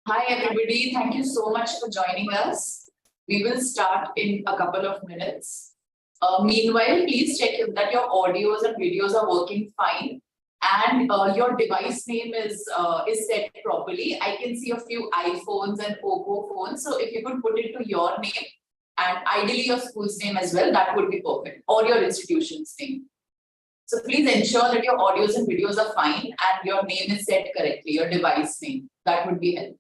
Hi everybody, thank you so much for joining us. We will start in a couple of minutes. Meanwhile, please check that your audios and videos are working fine and your device name is set properly. I can see a few iPhones and Oppo phones, so if you could put it to your name and ideally your school's name as well, that would be perfect, or your institution's name. So please ensure that your audios and videos are fine and your name is set correctly, your device name. That would be helpful.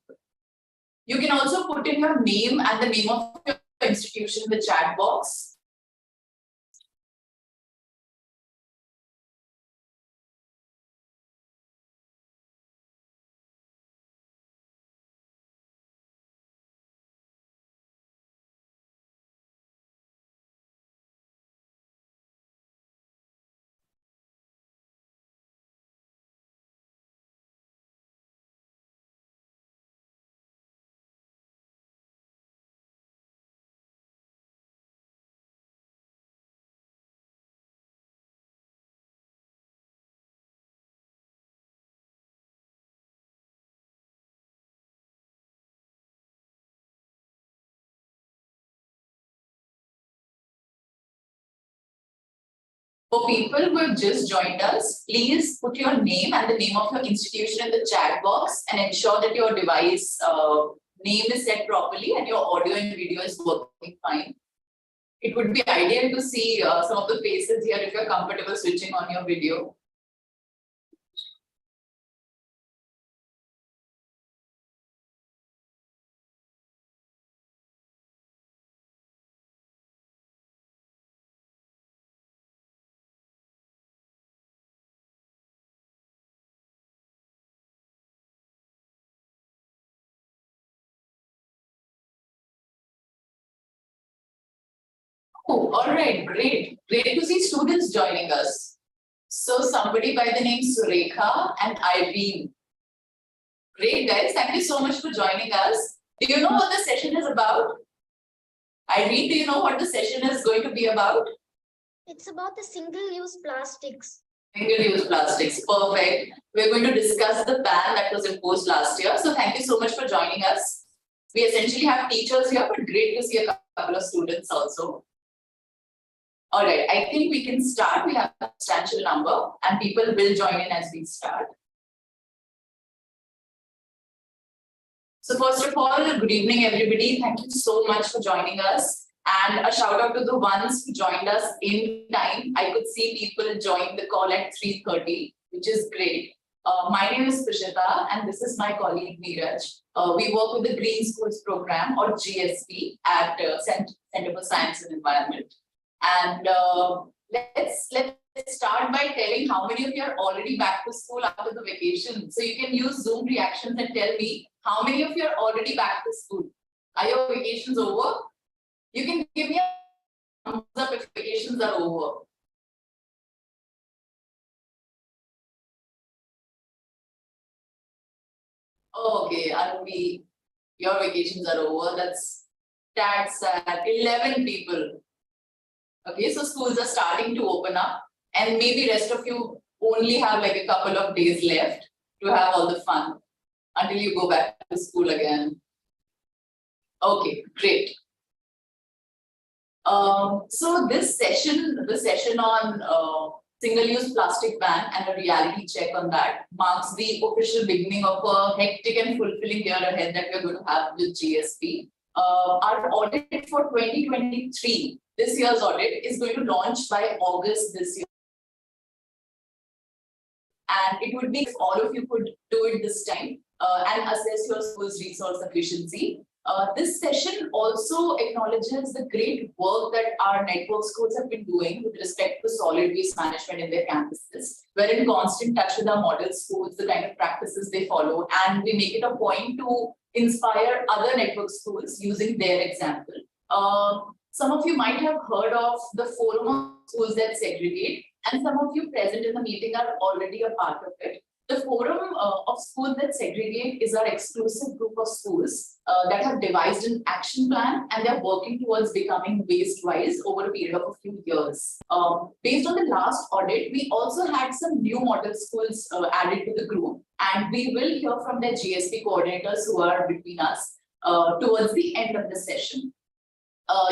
You can also put in your name and the name of your institution in the chat box. For people who have just joined us, please put your name and the name of your institution in the chat box and ensure that your device name is set properly and your audio and video is working fine. It would be ideal to see some of the faces here if you're comfortable switching on your video. Oh, all right, great. Great to see students joining us. So somebody by the name Surekha and Irene. Great, guys. Thank you so much for joining us. Do you know what the session is about? Irene, do you know what the session is going to be about? It's about the single-use plastics. Single-use plastics. Perfect. We're going to discuss the ban that was imposed last year. So thank you so much for joining us. We essentially have teachers here, but great to see a couple of students also. All right, I think we can start. We have a substantial number and people will join in as we start. So first of all, good evening, everybody. Thank you so much for joining us. And a shout out to the ones who joined us in time. I could see people join the call at 3:30, which is great. My name is Prishita and this is my colleague Neeraj. We work with the Green Schools program or GSP at Center for Science and Environment. And let's start by telling how many of you are already back to school after the vacation. So you can use Zoom reactions and tell me how many of you are already back to school. Are your vacations over? You can give me a thumbs up if vacations are over. Okay, Arubi, your vacations are over. That's sad. 11 people. Okay, so schools are starting to open up and maybe rest of you only have like a couple of days left to have all the fun until you go back to school again. Okay, great. So this session, the session on single-use plastic ban and a reality check on that marks the official beginning of a hectic and fulfilling year ahead that we're going to have with GSP. Our audit for 2023, this year's audit, is going to launch by August this year. And it would be if all of you could do it this time and assess your school's resource efficiency. This session also acknowledges the great work that our network schools have been doing with respect to solid waste management in their campuses. We're in constant touch with our model schools, the kind of practices they follow, and we make it a point to inspire other network schools using their example. Some of you might have heard of the Forum of Schools That Segregate, and some of you present in the meeting are already a part of it. The Forum of Schools That Segregate is our exclusive group of schools that have devised an action plan, and they're working towards becoming waste-wise over a period of a few years. Based on the last audit, we also had some new model schools added to the group, and we will hear from their GSP coordinators who are between us towards the end of the session.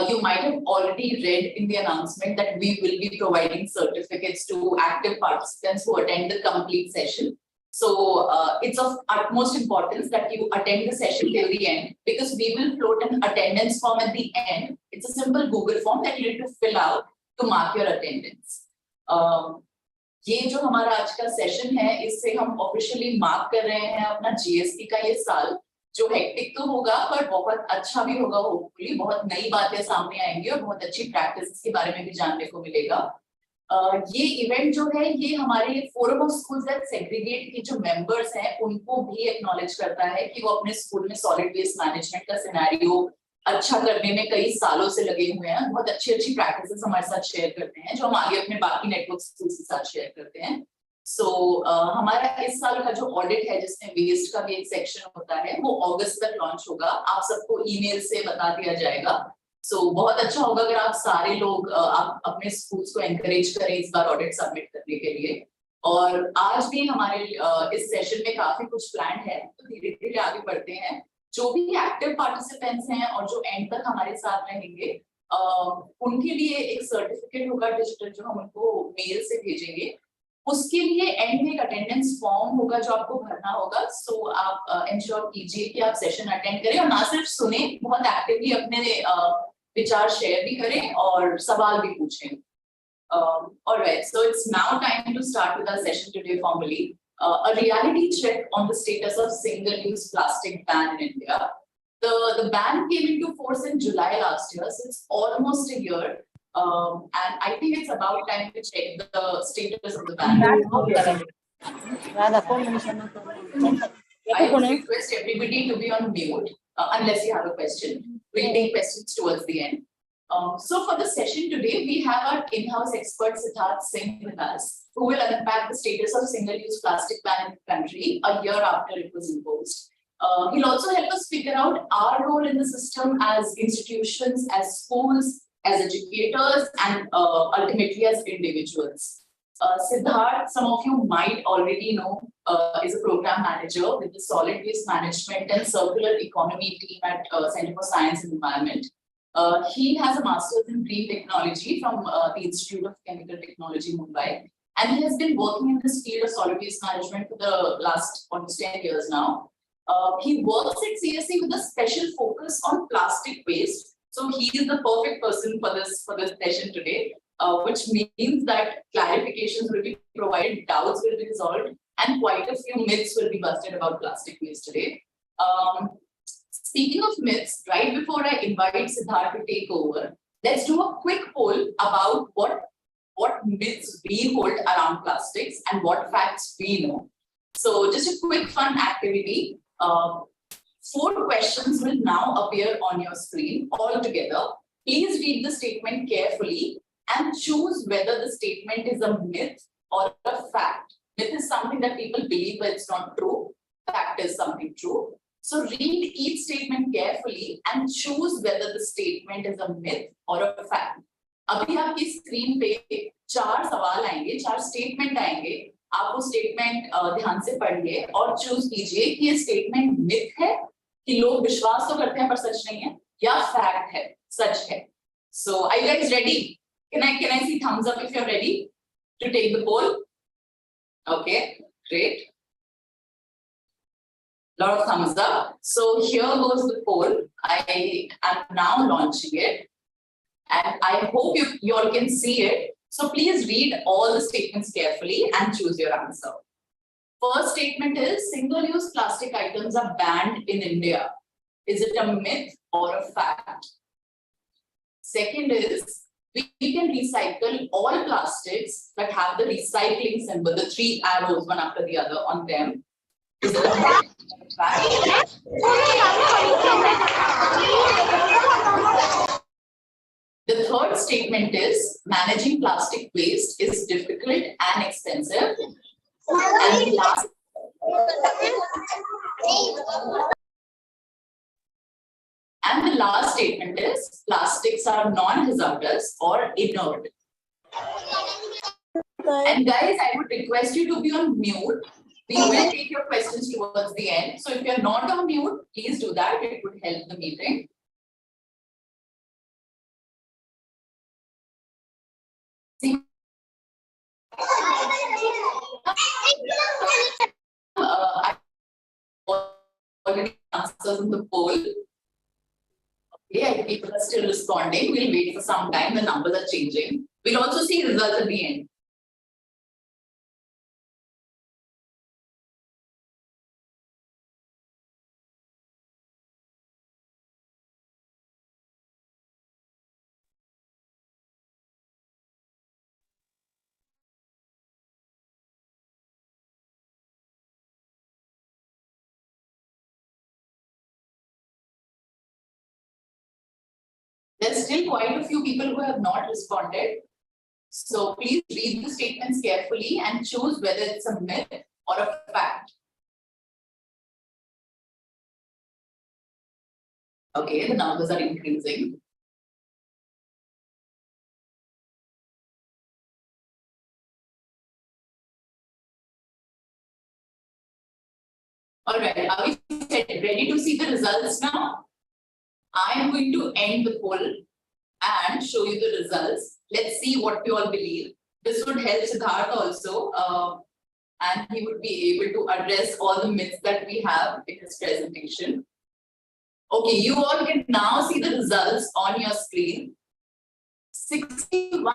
You might have already read in the announcement that we will be providing certificates to active participants who attend the complete session. So it's of utmost importance that you attend the session till the end, because we will float an attendance form at the end. It's a simple Google form that you need to fill out to mark your attendance. ये जो हमारा आज का session है, इससे हम officially mark कर रहे हैं अपना जीएसटी का ये साल, जो हेक्टिक तो होगा पर बहुत अच्छा भी होगा। होपफुली बहुत नई बातें सामने आएंगी और बहुत अच्छी प्रैक्टिस के बारे में भी जानने को मिलेगा। ये इवेंट जो है ये हमारे forum of schools that segregate के जो मेंबर्स हैं उनको भी एक्नॉलेज करता है कि वो अपने स्कूल में सॉलिड वेस्ट मैनेजमेंट का सिनेरियो अच्छा करने में कई सालों से लगे हुए हैं। बहुत अच्छी प्रैक्टिसेस हमारे साथ शेयर करते हैं, जो हम आगे अपने बाकी नेटवर्क स्कूल्स के साथ शेयर करते हैं। हमारा इस साल का जो ऑडिट है जिसमें वेस्ट का भी एक सेक्शन होता है, वो अगस्त तक लॉन्च होगा। आप सबको ईमेल से बता दिया जाएगा। बहुत अच्छा होगा अगर आप सारे लोग आप अपने स्कूल्स को एनकरेज करें इस बार ऑडिट सबमिट करने के लिए। और आज भी हमारे इस सेशन में काफी कुछ प्लान है, तो धीरे धीरे आगे बढ़ते हैं। जो भी एक्टिव पार्टिसिपेंट्स हैं और जो एंड तक हमारे साथ रहेंगे उनके लिए एक सर्टिफिकेट होगा डिजिटल, जो हम उनको मेल से भेजेंगे। उसके लिए एंड में एक अटेंडेंस फॉर्म होगा जो आपको भरना होगा। सो आप इंश्योर कीजिए कि आप सेशन अटेंड करें और ना सिर्फ सुने, बहुत एक्टिवली अपने विचार शेयर भी करें और सवाल भी पूछें। Alright, so it's now time to start with our session today formally. A reality check on the status of single-use plastic ban in India. The ban came into force in July last year, so it's almost a year. And I think it's about time to check the status of the ban. I would request everybody to be on mute unless you have a question. We'll take questions towards the end. So for the session today, we have our in-house expert Siddharth Singh with us, who will unpack the status of single-use plastic ban in the country a year after it was imposed. He'll also help us figure out our role in the system as institutions, as schools, as educators, and ultimately as individuals. Siddharth, some of you might already know, is a program manager with the Solid Waste Management and Circular Economy team at Center for Science and Environment. He has a master's in green technology from the Institute of Chemical Technology, Mumbai, and he has been working in this field of solid waste management for the last almost 10 years now. He works at CSE with a special focus on plastic waste. So he is the perfect person for this session today, which means that clarifications will be provided, doubts will be resolved, and quite a few myths will be busted about plastic waste today. Speaking of myths, right before I invite Siddharth to take over, let's do a quick poll about what myths we hold around plastics and what facts we know. So just a quick fun activity. 4 questions will now appear on your screen all together. Please read the statement carefully and choose whether the statement is a myth or a fact. Myth is something that people believe but it's not true. Fact is something true. So read each statement carefully and choose whether the statement is a myth or a fact. अभी आपकी screen पे 4 सवाल आएंगे, 4 statement आएंगे। आप वो statement ध्यान से पढ़िए और चूज कीजिए कि ये स्टेटमेंट मिथ है, कि लोग विश्वास तो करते हैं पर सच नहीं है, या फैक्ट है, सच है। So are you guys ready? Can I see thumbs up if you're ready to take the poll? Okay, great. Lot of thumbs up. So here goes the poll. I am now launching it, and I hope you all can see it. So please read all the statements carefully and choose your answer. First statement is single-use plastic items are banned in India. Is it a myth or a fact? Second is we can recycle all plastics that have the recycling symbol, the 3 arrows one after the other on them. Is it a myth or a fact? The third statement is managing plastic waste is difficult and expensive. And the last last statement is plastics are non-hazardous or inert. And guys, I would request you to be on mute. We will take your questions towards the end. So if you're not on mute, please do that. It would help the meeting. I already answers in the poll. Okay, I think people are still responding. We'll wait for some time. The numbers are changing. We'll also see results at the end. There's still quite a few people who have not responded. So please read the statements carefully and choose whether it's a myth or a fact. Okay, the numbers are increasing. All right, are we ready to see the results now? I am going to end the poll and show you the results. Let's see what you all believe. This would help Siddharth also, and he would be able to address all the myths that we have in his presentation. Okay, you all can now see the results on your screen. 61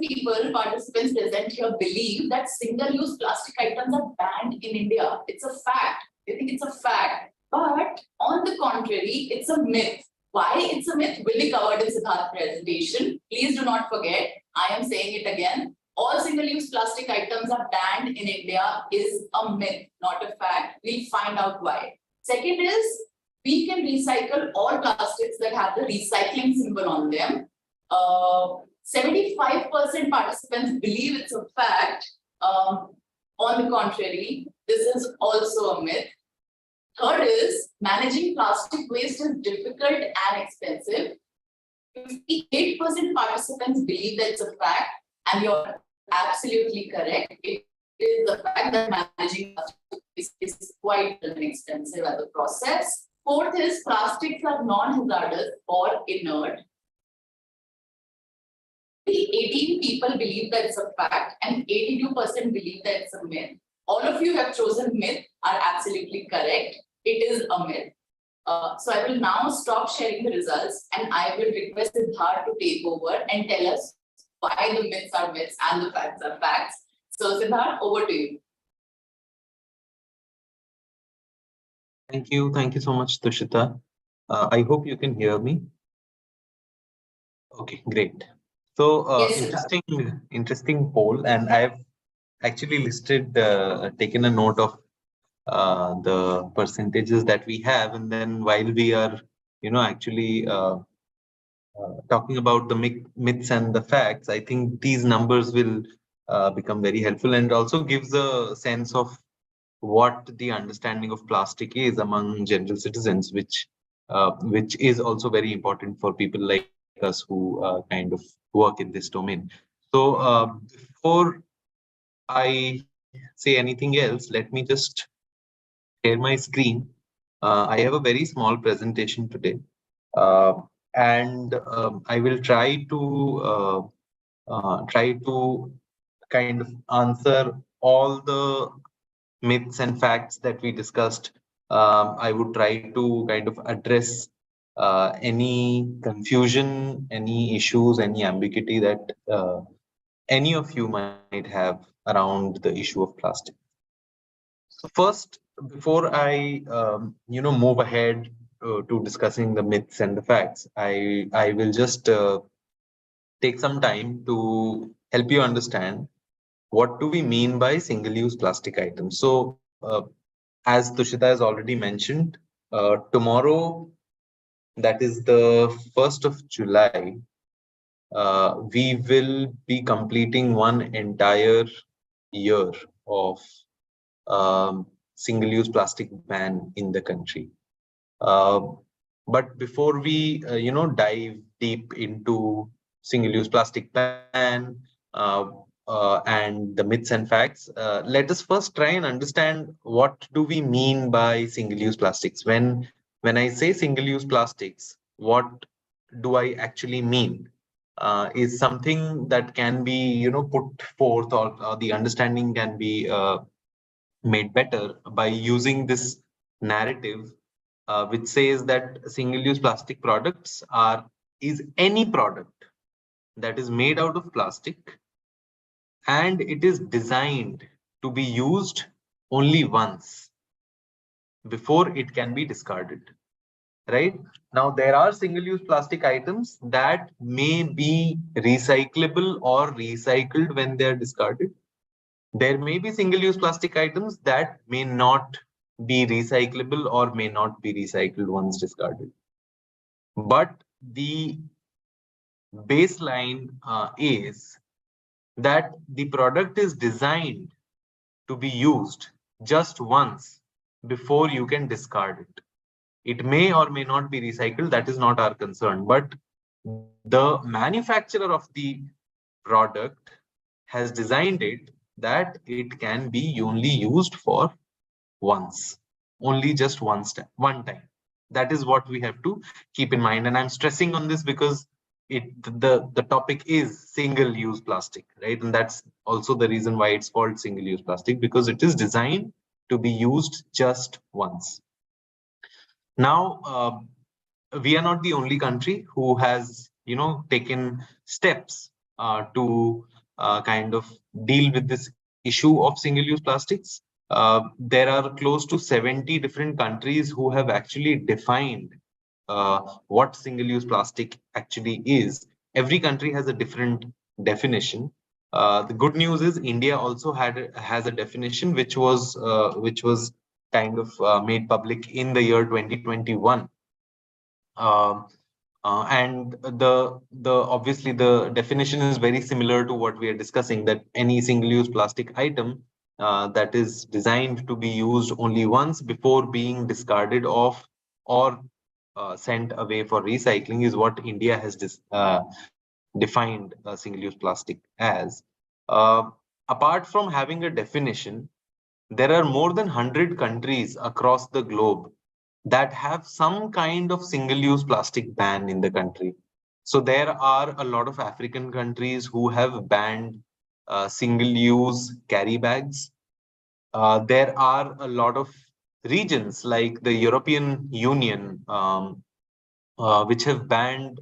people, participants present here, believe that single-use plastic items are banned in India. It's a fact. They think it's a fact. But on the contrary, it's a myth. Why it's a myth will be covered in Siddharth's presentation. Please do not forget, I am saying it again. All single-use plastic items are banned in India is a myth, not a fact. We'll find out why. Second is, we can recycle all plastics that have the recycling symbol on them. 75% participants believe it's a fact. On the contrary, this is also a myth. Third is, managing plastic waste is difficult and expensive. 58% participants believe that it's a fact, and you're absolutely correct. It is the fact that managing plastic waste is quite expensive as a process. Fourth is, plastics are non-hazardous or inert. 18 people believe that it's a fact and 82% believe that it's a myth. All of you have chosen myth are absolutely correct. It is a myth. So I will now stop sharing the results and I will request Siddharth to take over and tell us why the myths are myths and the facts are facts. So Siddharth, over to you. Thank you. Thank you so much, Tushita. I hope you can hear me. Okay, great. So Yes, interesting poll, and I've actually listed, taken a note of the percentages that we have, and then while we are, actually talking about the myths and the facts, I think these numbers will become very helpful and also gives a sense of what the understanding of plastic is among general citizens, which is also very important for people like us who kind of work in this domain. So before I say anything else, let me just share my screen. I have a very small presentation today, and I will try to kind of answer all the myths and facts that we discussed. I would try to kind of address any confusion, any issues, any ambiguity that any of you might have around the issue of plastic. So first, before I move ahead to discussing the myths and the facts, I will just take some time to help you understand what do we mean by single-use plastic items. So as Tushita has already mentioned, tomorrow, that is the 1st of July, we will be completing one entire year of single-use plastic ban in the country. Uh, but before we, dive deep into single-use plastic ban and the myths and facts, let us first try and understand what do we mean by single-use plastics. When I say single-use plastics, what do I actually mean? Is something that can be, put forth, or the understanding can be made better by using this narrative, which says that single-use plastic products is any product that is made out of plastic and it is designed to be used only once before it can be discarded. Right now, there are single-use plastic items that may be recyclable or recycled when they are discarded. There may be single-use plastic items that may not be recyclable or may not be recycled once discarded. But the baseline is that the product is designed to be used just once before you can discard it. It may or may not be recycled, that is not our concern, but the manufacturer of the product has designed it that it can be only used for once, only just one time. That is what we have to keep in mind. And I'm stressing on this because the topic is single-use plastic, right? And that's also the reason why it's called single-use plastic, because it is designed to be used just once. Now, we are not the only country who has, taken steps to kind of deal with this issue of single-use plastics. There are close to 70 different countries who have actually defined what single-use plastic actually is. Every country has a different definition. The good news is India also has a definition which was kind of made public in the year 2021. And the obviously the definition is very similar to what we are discussing, that any single-use plastic item that is designed to be used only once before being discarded off or sent away for recycling is what India has defined single-use plastic as. Apart from having a definition, there are more than 100 countries across the globe that have some kind of single-use plastic ban in the country. So there are a lot of African countries who have banned single-use carry bags. There are a lot of regions like the European Union, which have banned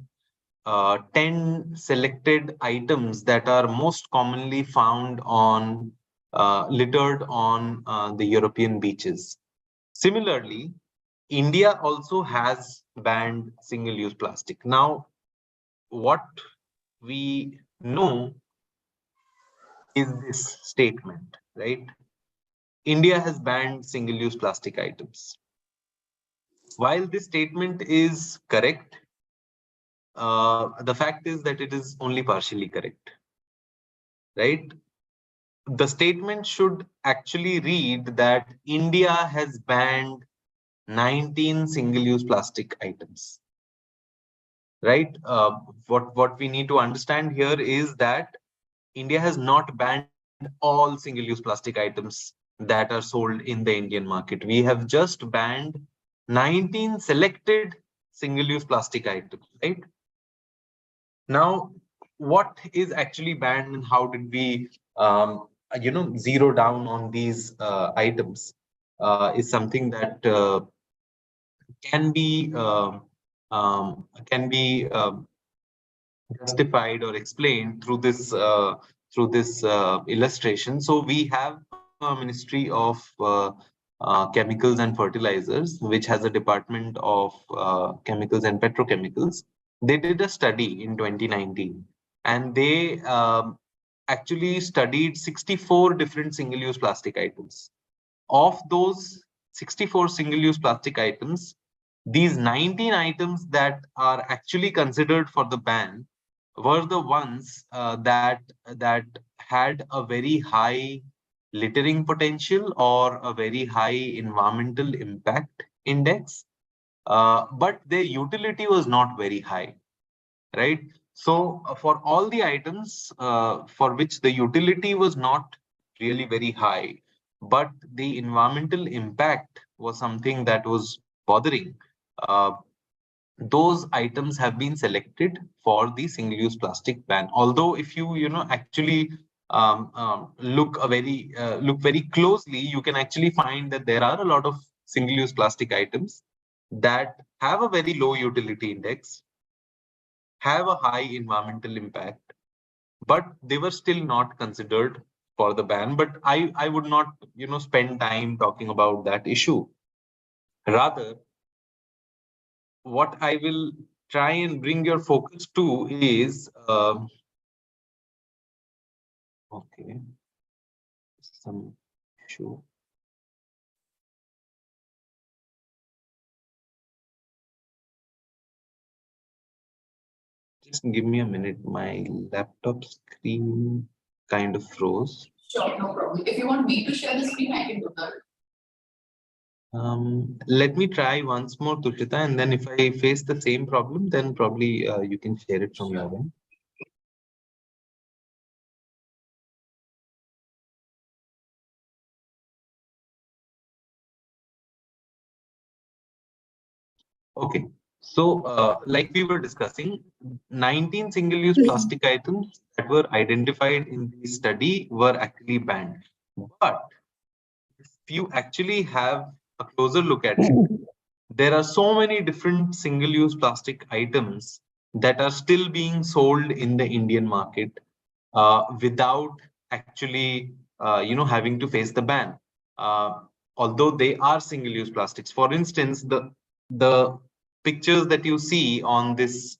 10 selected items that are most commonly found on littered on the European beaches. Similarly, India also has banned single-use plastic. Now, what we know is this statement, right? India has banned single-use plastic items. While this statement is correct, the fact is that it is only partially correct, right? The statement should actually read that India has banned 19 single-use plastic items, right? What we need to understand here is that India has not banned all single-use plastic items that are sold in the Indian market. We have just banned 19 selected single-use plastic items, right? Now, what is actually banned and how did we, zero down on these items is something that can be justified or explained through this illustration. So we have a Ministry of Chemicals and Fertilizers, which has a department of chemicals and petrochemicals. They did a study in 2019, and they actually studied 64 different single-use plastic items. Of those 64 single-use plastic items, these 19 items that are actually considered for the ban were the ones that had a very high littering potential or a very high environmental impact index, but their utility was not very high, right? So for all the items for which the utility was not really very high, but the environmental impact was something that was bothering, uh, those items have been selected for the single-use plastic ban. Although if you actually look very closely, you can actually find that there are a lot of single-use plastic items that have a very low utility index, have a high environmental impact, but they were still not considered for the ban. But I would not spend time talking about that issue. Rather, what I will try and bring your focus to is okay, some issue. Just give me a minute. My laptop screen kind of froze. Sure, no problem. If you want me to share the screen, I can do that. Let me try once more, Tushita, and then if I face the same problem, then probably you can share it from your end. Okay, so like we were discussing, 19 single-use plastic items that were identified in the study were actually banned. But if you actually have a closer look at it, there are so many different single-use plastic items that are still being sold in the Indian market without actually, having to face the ban. Uh, Although they are single-use plastics. For instance, the pictures that you see on this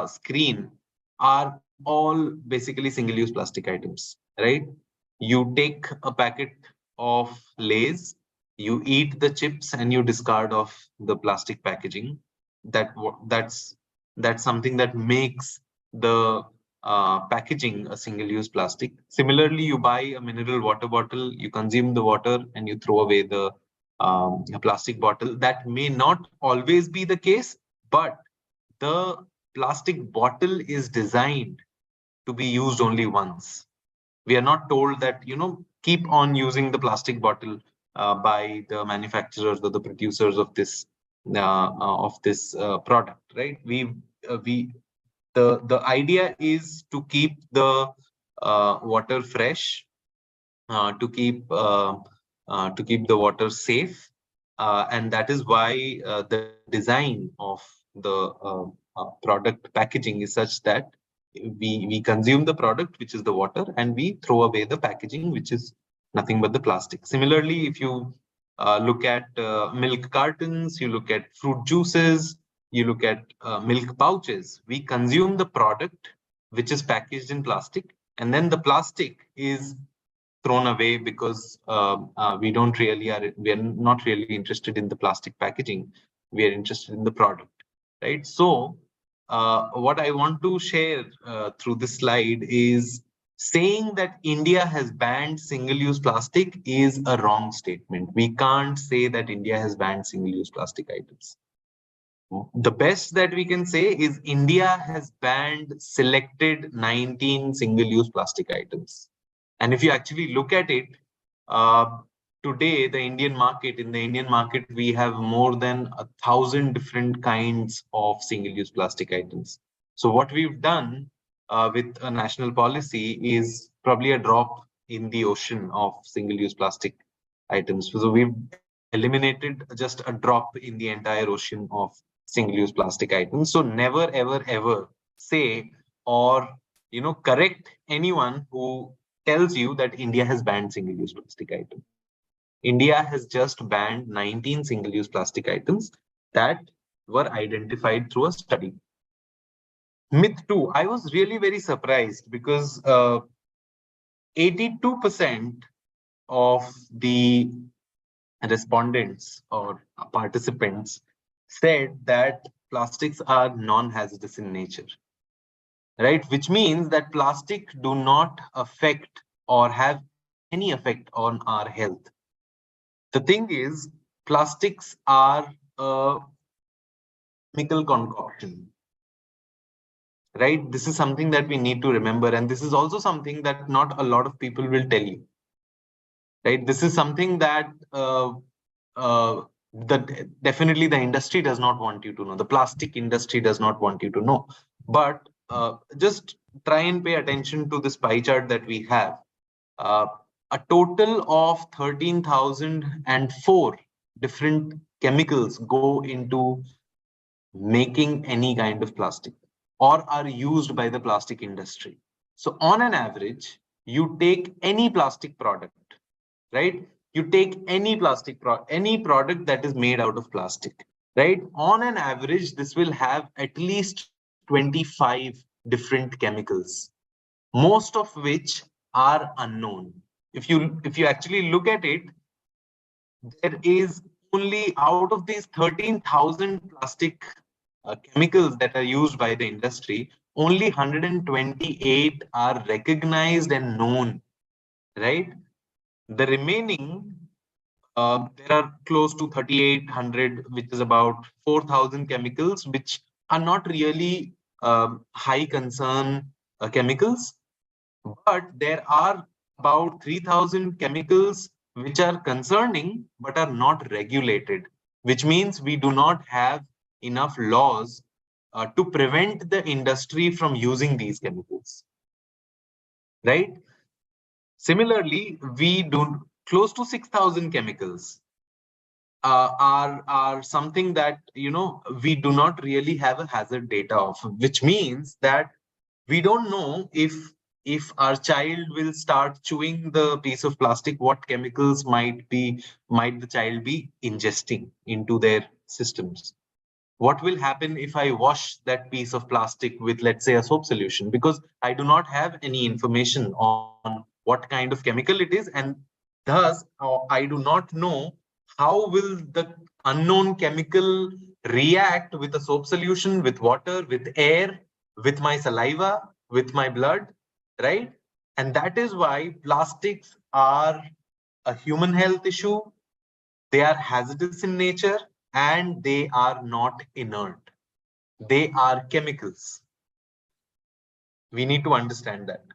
screen are all basically single-use plastic items, right? You take a packet of Lay's, you eat the chips, and you discard off the plastic packaging. That's something that makes the packaging a single-use plastic. Similarly, you buy a mineral water bottle, you consume the water, and you throw away the plastic bottle. That may not always be the case, but the plastic bottle is designed to be used only once. We are not told that keep on using the plastic bottle by the manufacturers or the producers of this product, right? We The idea is to keep the water fresh, to keep the water safe, and that is why the design of the product packaging is such that we consume the product, which is the water, and we throw away the packaging, which is nothing but the plastic. Similarly, if you look at milk cartons, you look at fruit juices, you look at milk pouches, we consume the product which is packaged in plastic, and then the plastic is thrown away because we are not really interested in the plastic packaging. We are interested in the product, right? So what I want to share through this slide is saying that India has banned single-use plastic is a wrong statement. We can't say that India has banned single-use plastic items. The best that we can say is India has banned selected 19 single-use plastic items. And if you actually look at it, today in the Indian market, we have more than 1,000 different kinds of single-use plastic items. So what we've done with a national policy is probably a drop in the ocean of single-use plastic items. So we've eliminated just a drop in the entire ocean of single-use plastic items. So never, ever, ever say or correct anyone who tells you that India has banned single-use plastic items. India has just banned 19 single-use plastic items that were identified through a study. Myth 2, I was really very surprised because 82% of the respondents or participants said that plastics are non-hazardous in nature, right? Which means that plastic do not affect or have any effect on our health. The thing is, plastics are a chemical concoction, right? This is something that we need to remember, and this is also something that not a lot of people will tell you, right? This is something that definitely the industry does not want you to know. The plastic industry does not want you to know. But just try and pay attention to this pie chart that we have. Uh, a total of 13,004 different chemicals go into making any kind of plastic or are used by the plastic industry. So on an average, you take any plastic product, right? You take any product that is made out of plastic, right? On an average, this will have at least 25 different chemicals, most of which are unknown. If you actually look at it, there is only out of these 13,000 plastic chemicals that are used by the industry, only 128 are recognized and known, right? The remaining, there are close to 3,800, which is about 4,000 chemicals, which are not really high concern chemicals, but there are about 3,000 chemicals which are concerning but are not regulated, which means we do not have enough laws to prevent the industry from using these chemicals, right? Similarly, we do close to 6,000 chemicals are something that we do not really have a hazard data of, which means that we don't know if our child will start chewing the piece of plastic, what chemicals might the child be ingesting into their systems. What will happen if I wash that piece of plastic with, let's say, a soap solution? Because I do not have any information on what kind of chemical it is, and thus I do not know how will the unknown chemical react with a soap solution, with water, with air, with my saliva, with my blood, right? And that is why plastics are a human health issue. They are hazardous in nature and they are not inert. They are chemicals. We need to understand that.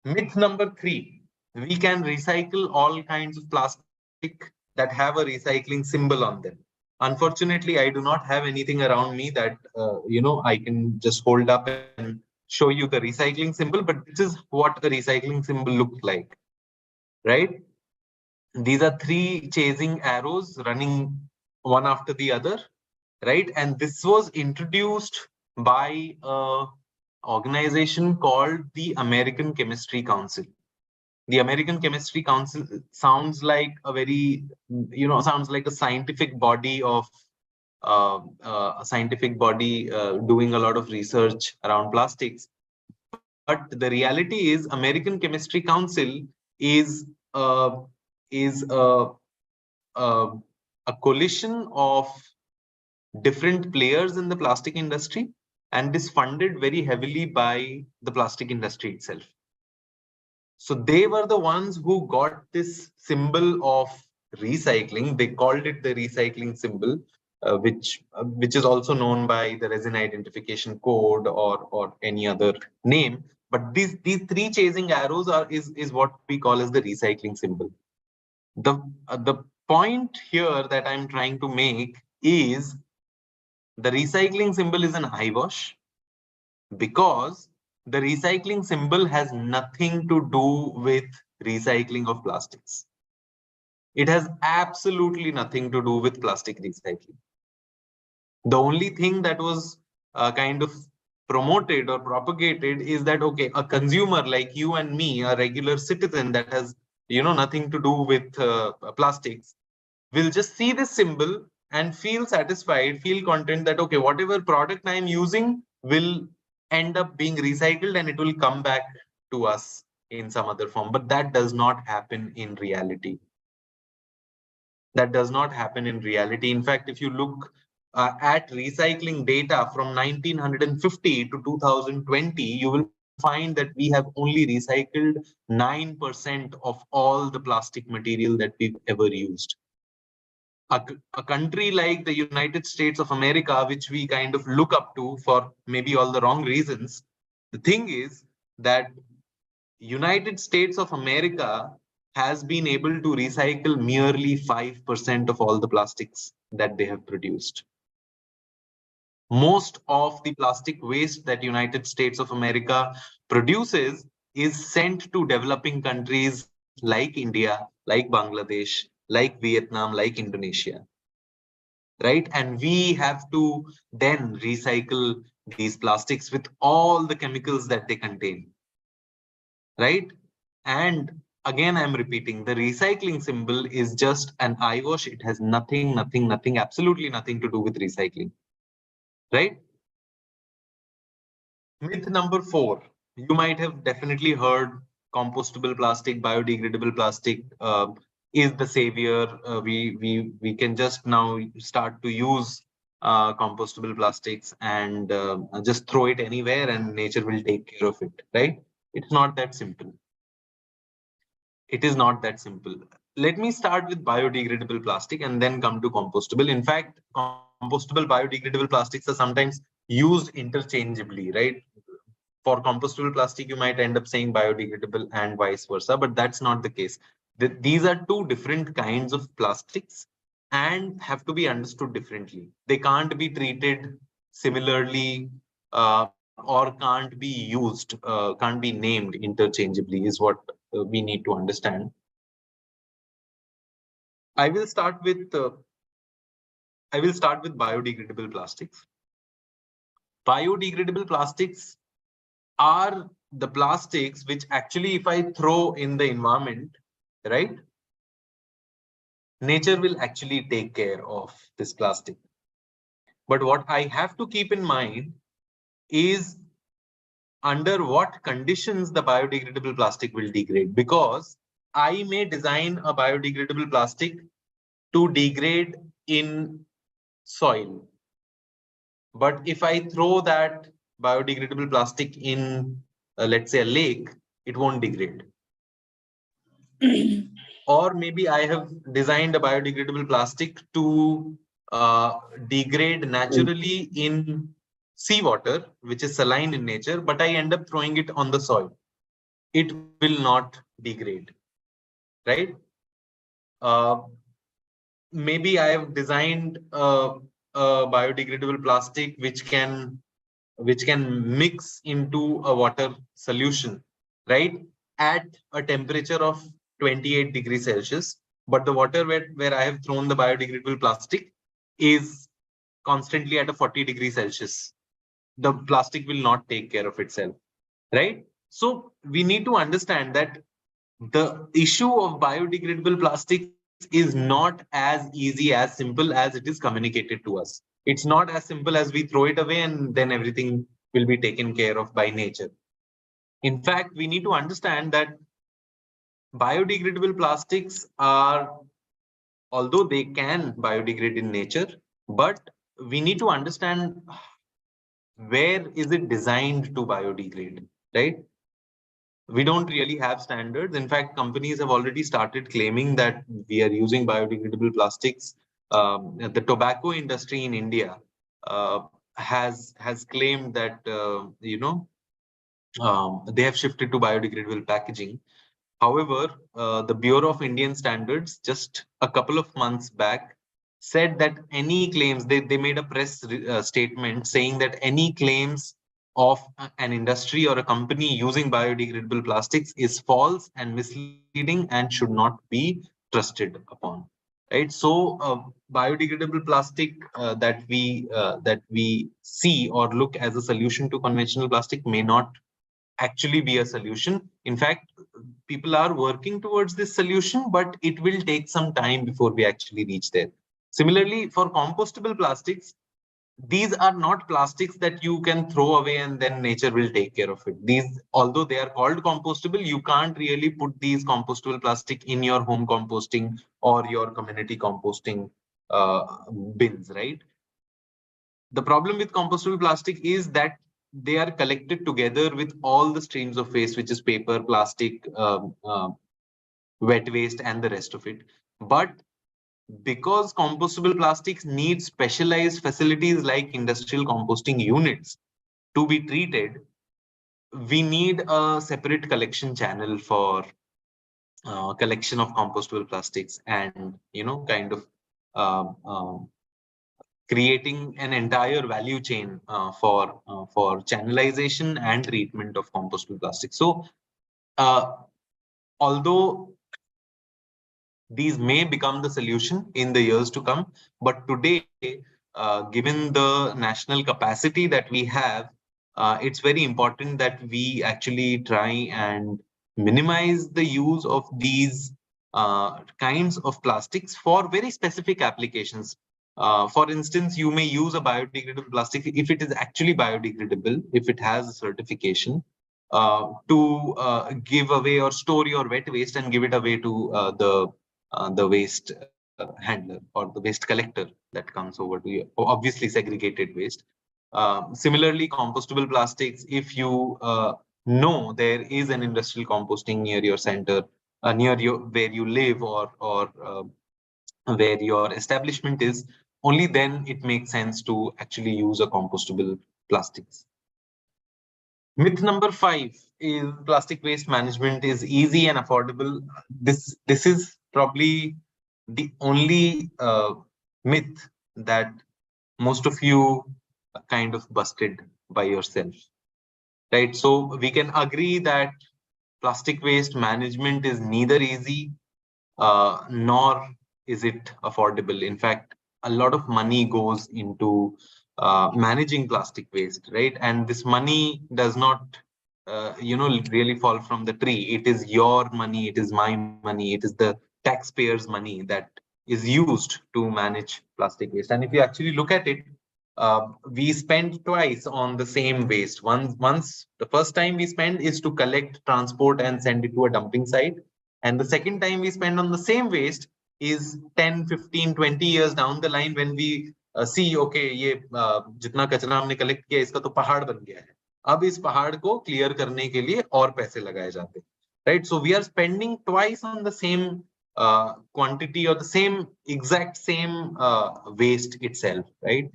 Myth number 3, we can recycle all kinds of plastic that have a recycling symbol on them. Unfortunately, I do not have anything around me that, I can just hold up and show you the recycling symbol, but this is what a recycling symbol looks like, right? These are 3 chasing arrows running one after the other, right? And this was introduced by a organization called the American Chemistry Council. The American Chemistry Council sounds like a very, sounds like a scientific body of doing a lot of research around plastics. But the reality is, American Chemistry Council is uh, is a coalition of different players in the plastic industry, and is funded very heavily by the plastic industry itself. So they were the ones who got this symbol of recycling. They called it the recycling symbol, which is also known by the resin identification code or any other name. But these 3 chasing arrows is what we call as the recycling symbol. The point here that I'm trying to make is the recycling symbol is an eyewash, because the recycling symbol has nothing to do with recycling of plastics. It has absolutely nothing to do with plastic recycling. The only thing that was kind of promoted or propagated is that, okay, a consumer like you and me, a regular citizen that has nothing to do with plastics, will just see this symbol and feel satisfied, feel content that, okay, whatever product I'm using will end up being recycled and it will come back to us in some other form. But that does not happen in reality. That does not happen in reality. In fact, if you look at recycling data from 1950 to 2020, you will find that we have only recycled 9% of all the plastic material that we've ever used. A country like the United States of America, which we kind of look up to for maybe all the wrong reasons, the thing is that United States of America has been able to recycle merely 5% of all the plastics that they have produced. Most of the plastic waste that United States of America produces is sent to developing countries like India, like Bangladesh, like Vietnam, like Indonesia. Right? And we have to then recycle these plastics with all the chemicals that they contain. Right? And again, I'm repeating, the recycling symbol is just an eyewash. It has nothing, absolutely nothing to do with recycling. Right? Myth number 4. You might have definitely heard compostable plastic, biodegradable plastic is the savior. We can just now start to use compostable plastics and just throw it anywhere and nature will take care of it. Right? It's not that simple. It is not that simple. Let me start with biodegradable plastic and then come to compostable. In fact, compostable biodegradable plastics are sometimes used interchangeably, right? For compostable plastic, you might end up saying biodegradable and vice versa, but that's not the case. These are two different kinds of plastics and have to be understood differently. They can't be treated similarly or can't be used, can't be named interchangeably is what we need to understand. I will start with biodegradable plastics. Biodegradable plastics are the plastics which actually, if I throw in the environment, right, nature will actually take care of this plastic. But what I have to keep in mind is under what conditions the biodegradable plastic will degrade, because I may design a biodegradable plastic to degrade in soil. But if I throw that biodegradable plastic in, let's say, a lake, it won't degrade. Or maybe I have designed a biodegradable plastic to degrade naturally in seawater, which is saline in nature, but I end up throwing it on the soil. It will not degrade, right? Maybe I have designed a biodegradable plastic which can mix into a water solution, right, at a temperature of 28 degrees Celsius. But the water where I have thrown the biodegradable plastic is constantly at a 40 degrees Celsius. The plastic will not take care of itself, right? So we need to understand that the issue of biodegradable plastics is not as easy, as simple as it is communicated to us. It's not as simple as we throw it away and then everything will be taken care of by nature. In fact, we need to understand that biodegradable plastics are, although they can biodegrade in nature, but we need to understand where is it designed to biodegrade, right? We don't really have standards. In fact, companies have already started claiming that we are using biodegradable plastics. The tobacco industry in India has claimed that they have shifted to biodegradable packaging. However, the Bureau of Indian Standards just a couple of months back said that any claims, they made a press statement saying that any claims of an industry or a company using biodegradable plastics is false and misleading and should not be trusted upon. Right. So biodegradable plastic that we see or look as a solution to conventional plastic may not actually be a solution. In fact, people are working towards this solution, but it will take some time before we actually reach there. Similarly, for compostable plastics, these are not plastics that you can throw away and then nature will take care of it. These, although they are called compostable, you can't really put these compostable plastic in your home composting or your community composting bins, right? The problem with compostable plastic is that they are collected together with all the streams of waste, which is paper, plastic, wet waste, and the rest of it. But because compostable plastics need specialized facilities like industrial composting units to be treated, we need a separate collection channel for collection of compostable plastics, and kind of um, um, creating an entire value chain for channelization and treatment of compostable plastics. So uh, although these may become the solution in the years to come, but today, given the national capacity that we have, it's very important that we actually try and minimize the use of these kinds of plastics for very specific applications. For instance, you may use a biodegradable plastic if it is actually biodegradable, if it has a certification, to give away or store your wet waste and give it away to the waste handler or the waste collector that comes over to you, obviously segregated waste. Similarly, compostable plastics, if you know there is an industrial composting near your center, near you where you live, or where your establishment is, only then it makes sense to actually use a compostable plastics. Myth number 5 is plastic waste management is easy and affordable. This is probably the only myth that most of you kind of busted by yourself, right? So we can agree that plastic waste management is neither easy nor is it affordable. In fact, a lot of money goes into managing plastic waste, right? And this money does not, really fall from the tree. It is your money, it is my money, it is the taxpayers' money that is used to manage plastic waste. And if you actually look at it, we spend twice on the same waste. Once the first time we spend is to collect, transport, and send it to a dumping site. And the second time we spend on the same waste is 10, 15, 20 years down the line when we see, okay, ये जितना कचरा हमने collect किया इसका तो पहाड़ बन गया है. अब इस पहाड़ को clear करने के लिए और पैसे लगाए जाते हैं. Right? So we are spending twice on the same quantity or the same exact same waste itself, right?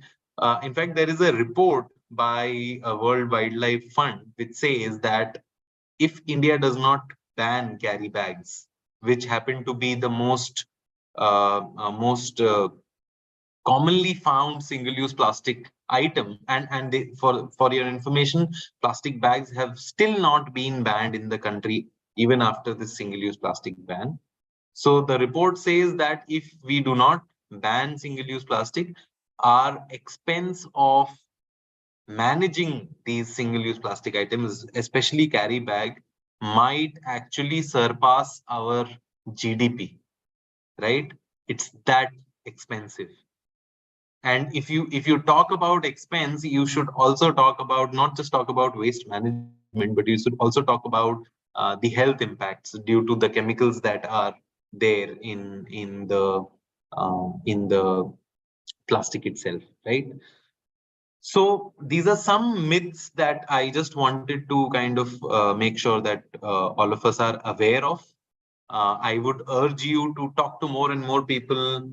In fact, there is a report by World Wildlife Fund which says that if India does not ban carry bags, which happen to be the most commonly found single-use plastic item, and for your information, plastic bags have still not been banned in the country even after this single-use plastic ban. So the report says that if we do not ban single-use plastic, our expense of managing these single-use plastic items, especially carry bag, might actually surpass our GDP, right? It's that expensive. And if you talk about expense, you should also talk about, not just talk about waste management, but you should also talk about the health impacts due to the chemicals that are there in the plastic itself, right? So these are some myths that I just wanted to kind of make sure that all of us are aware of. I would urge you to talk to more and more people,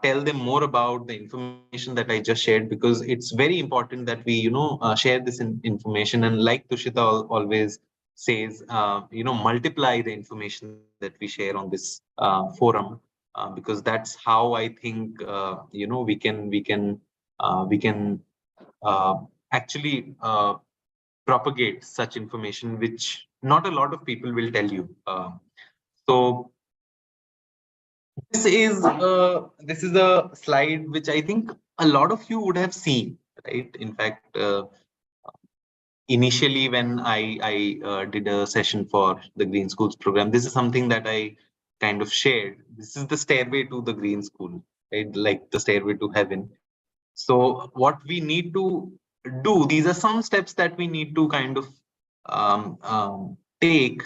tell them more about the information that I just shared, because it's very important that we, share this information. And like Tushita always says, multiply the information that we share on this forum, because that's how I think, we can uh, actually propagate such information, which not a lot of people will tell you. So this is a slide which I think a lot of you would have seen, right? In fact, initially when I did a session for the Green Schools program, this is something that I kind of shared. This is the stairway to the Green School, right? Like the stairway to heaven. So what we need to do, these are some steps that we need to kind of take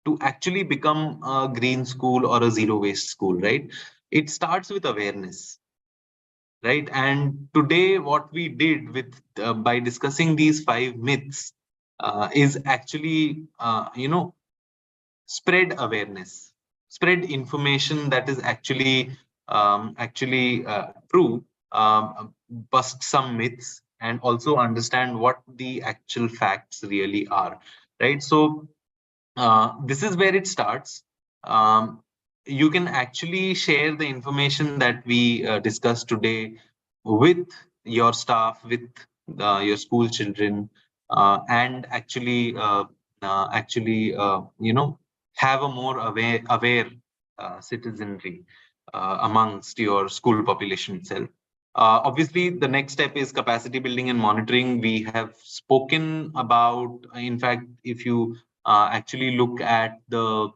to actually become a green school or a zero waste school, right? It starts with awareness. right? And today, what we did with by discussing these 5 myths is actually, spread awareness, spread information that is actually true, bust some myths, and also understand what the actual facts really are, right? So this is where it starts. Um, you can actually share the information that we discussed today with your staff, with your school children, and actually, have a more aware citizenry amongst your school population itself. Obviously, the next step is capacity building and monitoring. We have spoken about, in fact, if you actually look at the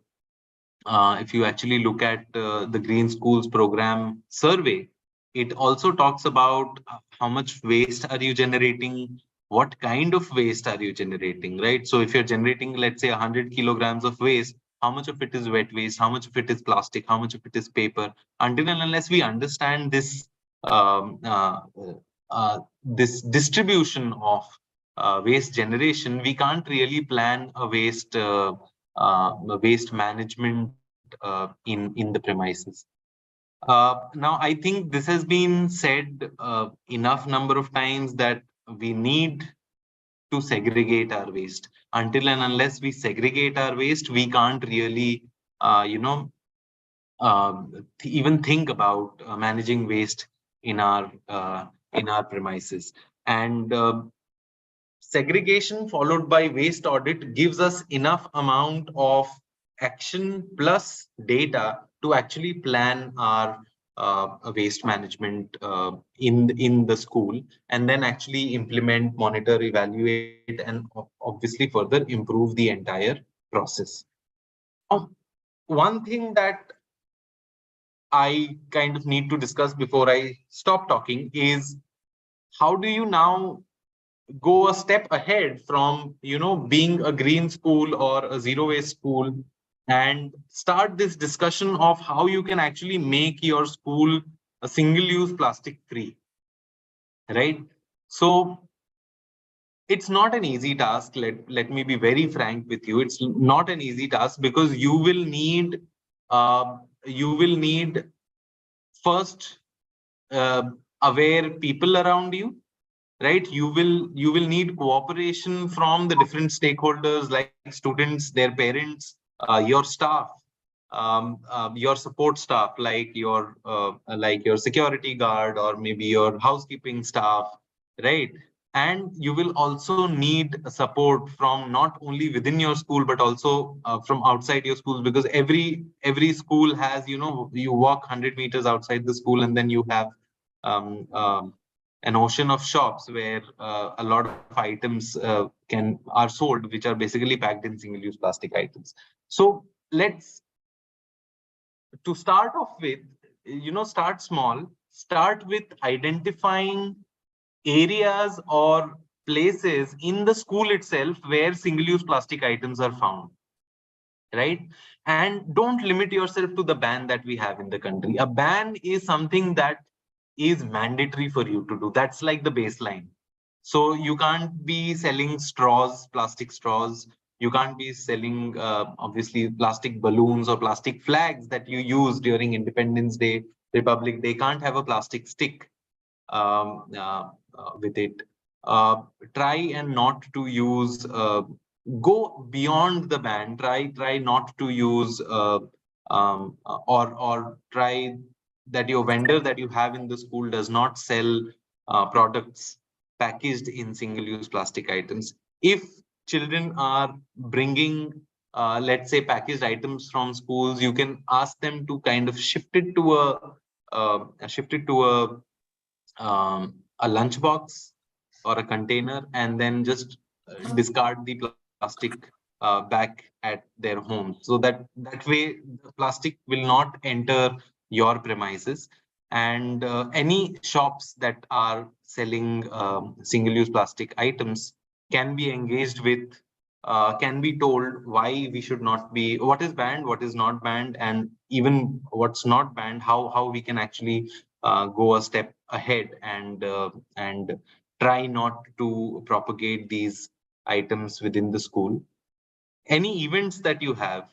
the Green Schools program survey, it also talks about how much waste are you generating, what kind of waste are you generating, right? So if you're generating, let's say, 100 kilograms of waste, how much of it is wet waste, how much of it is plastic, how much of it is paper? Until and unless we understand um, uh, this distribution of waste generation, we can't really plan a waste management in the premises. Now, I think this has been said enough number of times that we need to segregate our waste. Until and unless we segregate our waste, we can't really, uh, you know, even think about managing waste in our premises. And segregation followed by waste audit gives us enough amount of action plus data to actually plan our waste management in the school, and then actually implement, monitor, evaluate, and obviously further improve the entire process. One thing that I kind of need to discuss before I stop talking is, how do you now go a step ahead from, being a green school or a zero waste school, and start this discussion of how you can actually make your school a single use plastic free, right? So it's not an easy task. Let me be very frank with you. It's not an easy task, because you will need first uh, aware people around you, right? You will need cooperation from the different stakeholders, like students, their parents, your staff, your support staff, like your security guard, or maybe your housekeeping staff, right? And you will also need support from not only within your school, but also from outside your schools, because every school has, you walk 100 meters outside the school, and then you have um, um, an ocean of shops where a lot of items are sold, which are basically packed in single-use plastic items. So let's to start off with, start small. Start with identifying areas or places in the school itself where single-use plastic items are found, right? And don't limit yourself to the ban that we have in the country. A ban is something that is mandatory for you to do. That's like the baseline. So you can't be selling straws, plastic straws. You can't be selling, obviously, plastic balloons or plastic flags that you use during Independence Day, Republic Day. Can't have a plastic stick um, uh, with it. Uh, Try and not to use, go beyond the ban. Try not to use, or try that your vendor that you have in the school does not sell products packaged in single-use plastic items. If children are bringing, let's say, packaged items from schools, you can ask them to kind of shift it to a lunchbox or a container, and then just discard the plastic back at their home, so that way the plastic will not enter your premises. And any shops that are selling single-use plastic items can be engaged with, can be told why we should not be, what is banned, what is not banned, and even what's not banned, how we can actually go a step ahead and try not to propagate these items within the school. Any events that you have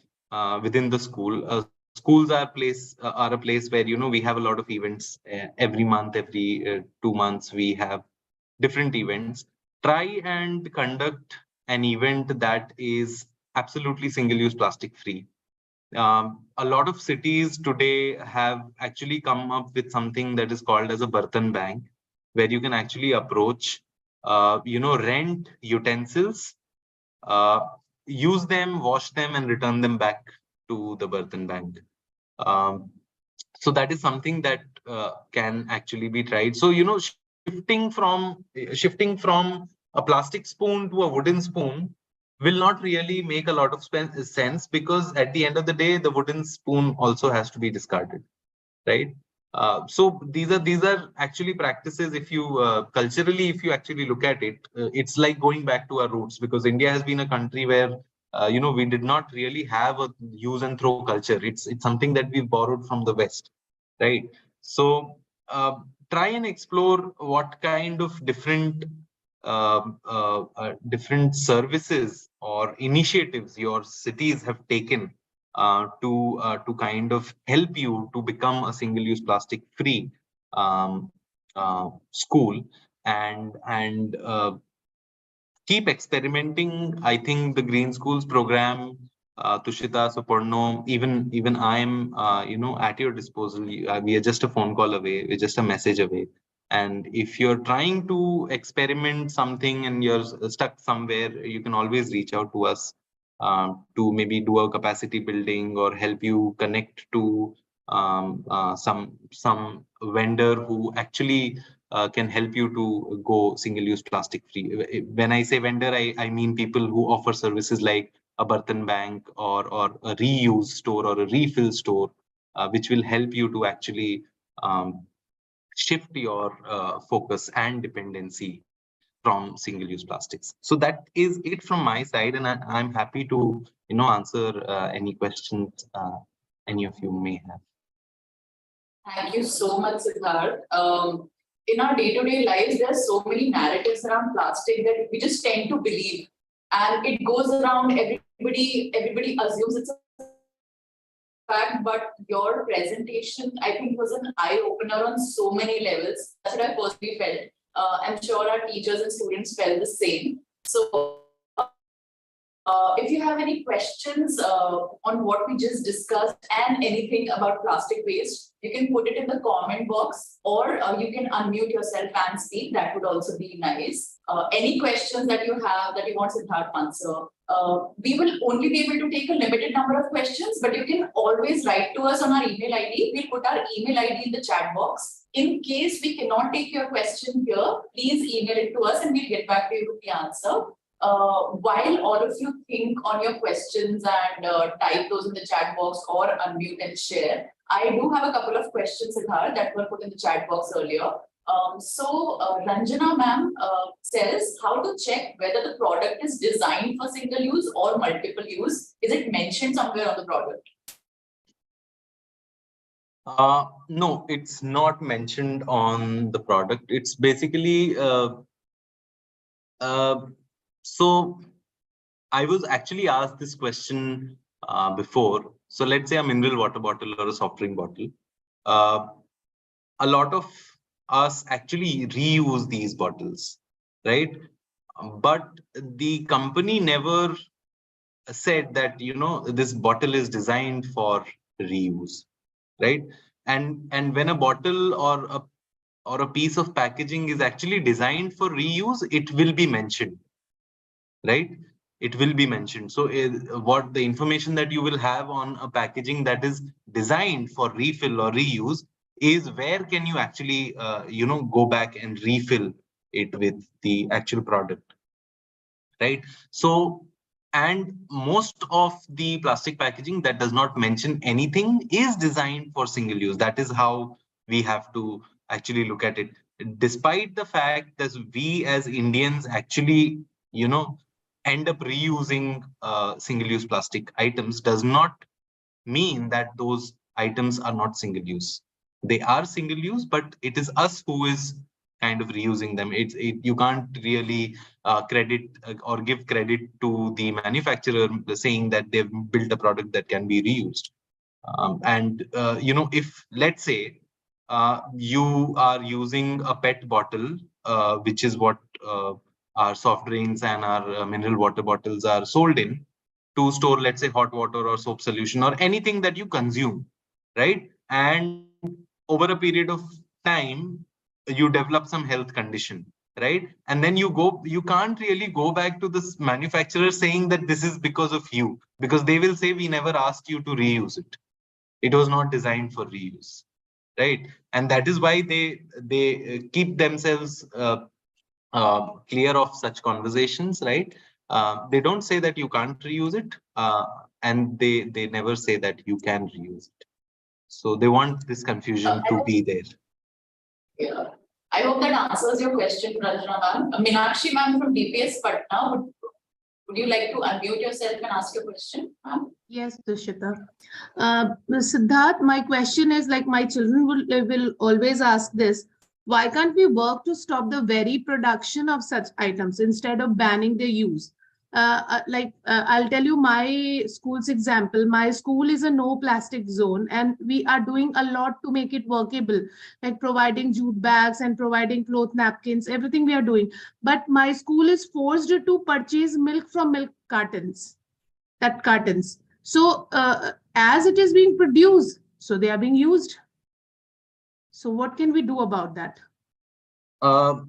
within the school, schools are a place where we have a lot of events every month, every 2 months we have different events. Try and conduct an event that is absolutely single-use plastic free. A lot of cities today have actually come up with something that is called as a Bartan Bank, where you can actually approach, rent utensils, uh, use them, wash them, and return them back to the Bartan Bank. Um, so that is something that can actually be tried. So shifting from a plastic spoon to a wooden spoon will not really make a lot of sense, because at the end of the day the wooden spoon also has to be discarded, right? So these are actually practices. If you culturally, if you actually look at it, it's like going back to our roots, because India has been a country where we did not really have a use and throw culture. It's something that we've borrowed from the West, right? So try and explore what kind of different services or initiatives your cities have taken to kind of help you to become a single-use plastic free um, school, and keep experimenting. I think the Green Schools program, Tushita, Suparno, even I'm at your disposal. We are just a phone call away, we're just a message away. And if you're trying to experiment something and you're stuck somewhere, you can always reach out to us to maybe do a capacity building or help you connect to some vendor who actually can help you to go single-use plastic free. When I say vendor, I mean people who offer services like a Bartan Bank or a reuse store or a refill store, which will help you to actually shift your focus and dependency from single-use plastics. So that is it from my side, and I'm happy to answer any questions any of you may have. Thank you so much, Siddharth. In our day-to-day lives, there are so many narratives around plastic that we just tend to believe, and it goes around. Everybody assumes it's a fact, but your presentation, I think, was an eye-opener on so many levels. That's what I personally felt. I'm sure our teachers and students felt the same. So if you have any questions on what we just discussed and anything about plastic waste, you can put it in the comment box, or you can unmute yourself and speak. That would also be nice. Any questions that you have that you want Siddharth to answer, we will only be able to take a limited number of questions, but you can always write to us on our email ID. We'll put our email ID in the chat box. In case we cannot take your question here, please email it to us and we'll get back to you with the answer. While all of you think on your questions and type those in the chat box or unmute and share, I do have a couple of questions, Siddharth, that were put in the chat box earlier. Ranjana ma'am says, how to check whether the product is designed for single use or multiple use? Is it mentioned somewhere on the product? No, it's not mentioned on the product. It's basically so I was actually asked this question before. So let's say a mineral water bottle or a soft drink bottle. A lot of us actually reuse these bottles, right? But the company never said that this bottle is designed for reuse, right? And when a bottle or a piece of packaging is actually designed for reuse, it will be mentioned, right? It will be mentioned. So what the information that you will have on a packaging that is designed for refill or reuse is where can you actually go back and refill it with the actual product, right? So, and most of the plastic packaging that does not mention anything is designed for single use. That is how we have to actually look at it. Despite the fact that we as Indians actually end up reusing single-use plastic items, does not mean that those items are not single-use, They are single use, but it is us who is kind of reusing them. You can't really credit or give credit to the manufacturer saying that they've built a product that can be reused. If let's say you are using a PET bottle, which is what our soft drinks and our mineral water bottles are sold in, to store, let's say, hot water or soap solution or anything that you consume, right? And over a period of time, you develop some health condition, right? And then you can't really go back to this manufacturer saying that this is because of you, because they will say we never asked you to reuse it. It was not designed for reuse, right? And that is why they keep themselves clear of such conversations, right? They don't say that you can't reuse it, and they never say that you can reuse it. So they want this confusion to be there. Yeah. I hope that answers your question, Rajna ma'am. Meenakshi ma'am from DPS Patna, would you like to unmute yourself and ask your question, ma'am? Yes, Dushita. Siddharth, my question is, like, my children will always ask this: why can't we work to stop the very production of such items instead of banning their use? I'll tell you my school's example. My school is a no plastic zone, and we are doing a lot to make it workable, like providing jute bags and providing cloth napkins, everything we are doing. But my school is forced to purchase milk from milk cartons. So as it is being produced, so they are being used. So what can we do about that?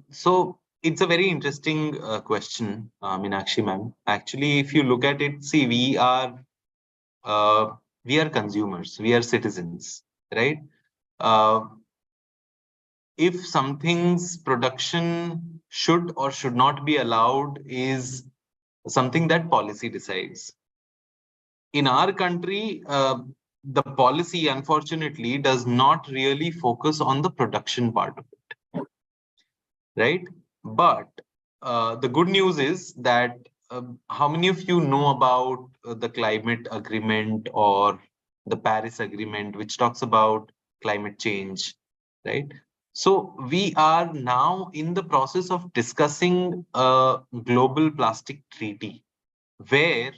So it's a very interesting question, Meenakshi ma'am. Actually, if you look at it, see, we are consumers, we are citizens, right? If something's production should or should not be allowed is something that policy decides. In our country, the policy, unfortunately, does not really focus on the production part of it, right? But the good news is that how many of you know about the climate agreement or the Paris Agreement, which talks about climate change, right? So we are now in the process of discussing a global plastic treaty, where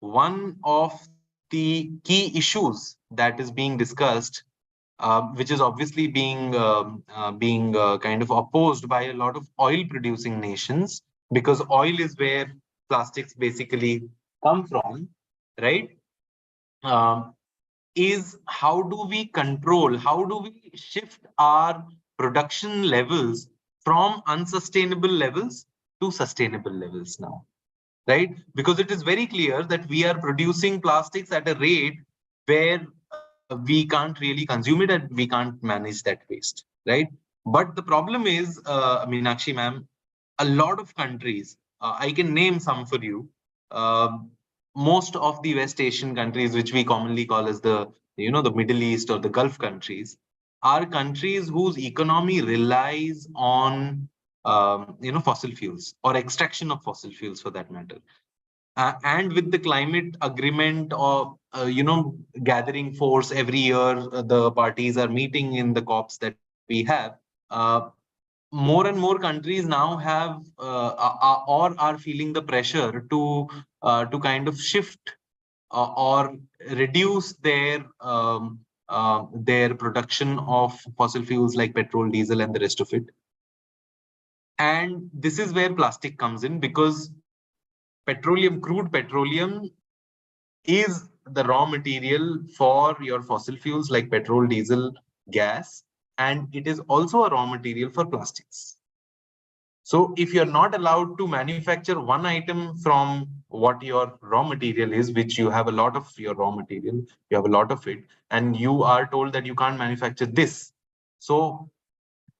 one of the key issues that is being discussed, which is obviously being kind of opposed by a lot of oil producing nations, because oil is where plastics basically come from, right? Is how do we control, how do we shift our production levels from unsustainable levels to sustainable levels now, right? Because it is very clear that we are producing plastics at a rate where we can't really consume it and we can't manage that waste, right? But the problem is, Meenakshi ma'am, a lot of countries, I can name some for you, most of the West Asian countries, which we commonly call as the Middle East or the Gulf countries, are countries whose economy relies on fossil fuels or extraction of fossil fuels, for that matter. And with the climate agreement or gathering force every year, the parties are meeting in the COPs that we have. More and more countries now have or are feeling the pressure to kind of shift or reduce their production of fossil fuels like petrol, diesel, and the rest of it. And this is where plastic comes in, because crude petroleum is the raw material for your fossil fuels like petrol, diesel, gas, and it is also a raw material for plastics. So if you're not allowed to manufacture one item from what your raw material is, which you have a lot of your raw material, you have a lot of it, and you are told that you can't manufacture this. So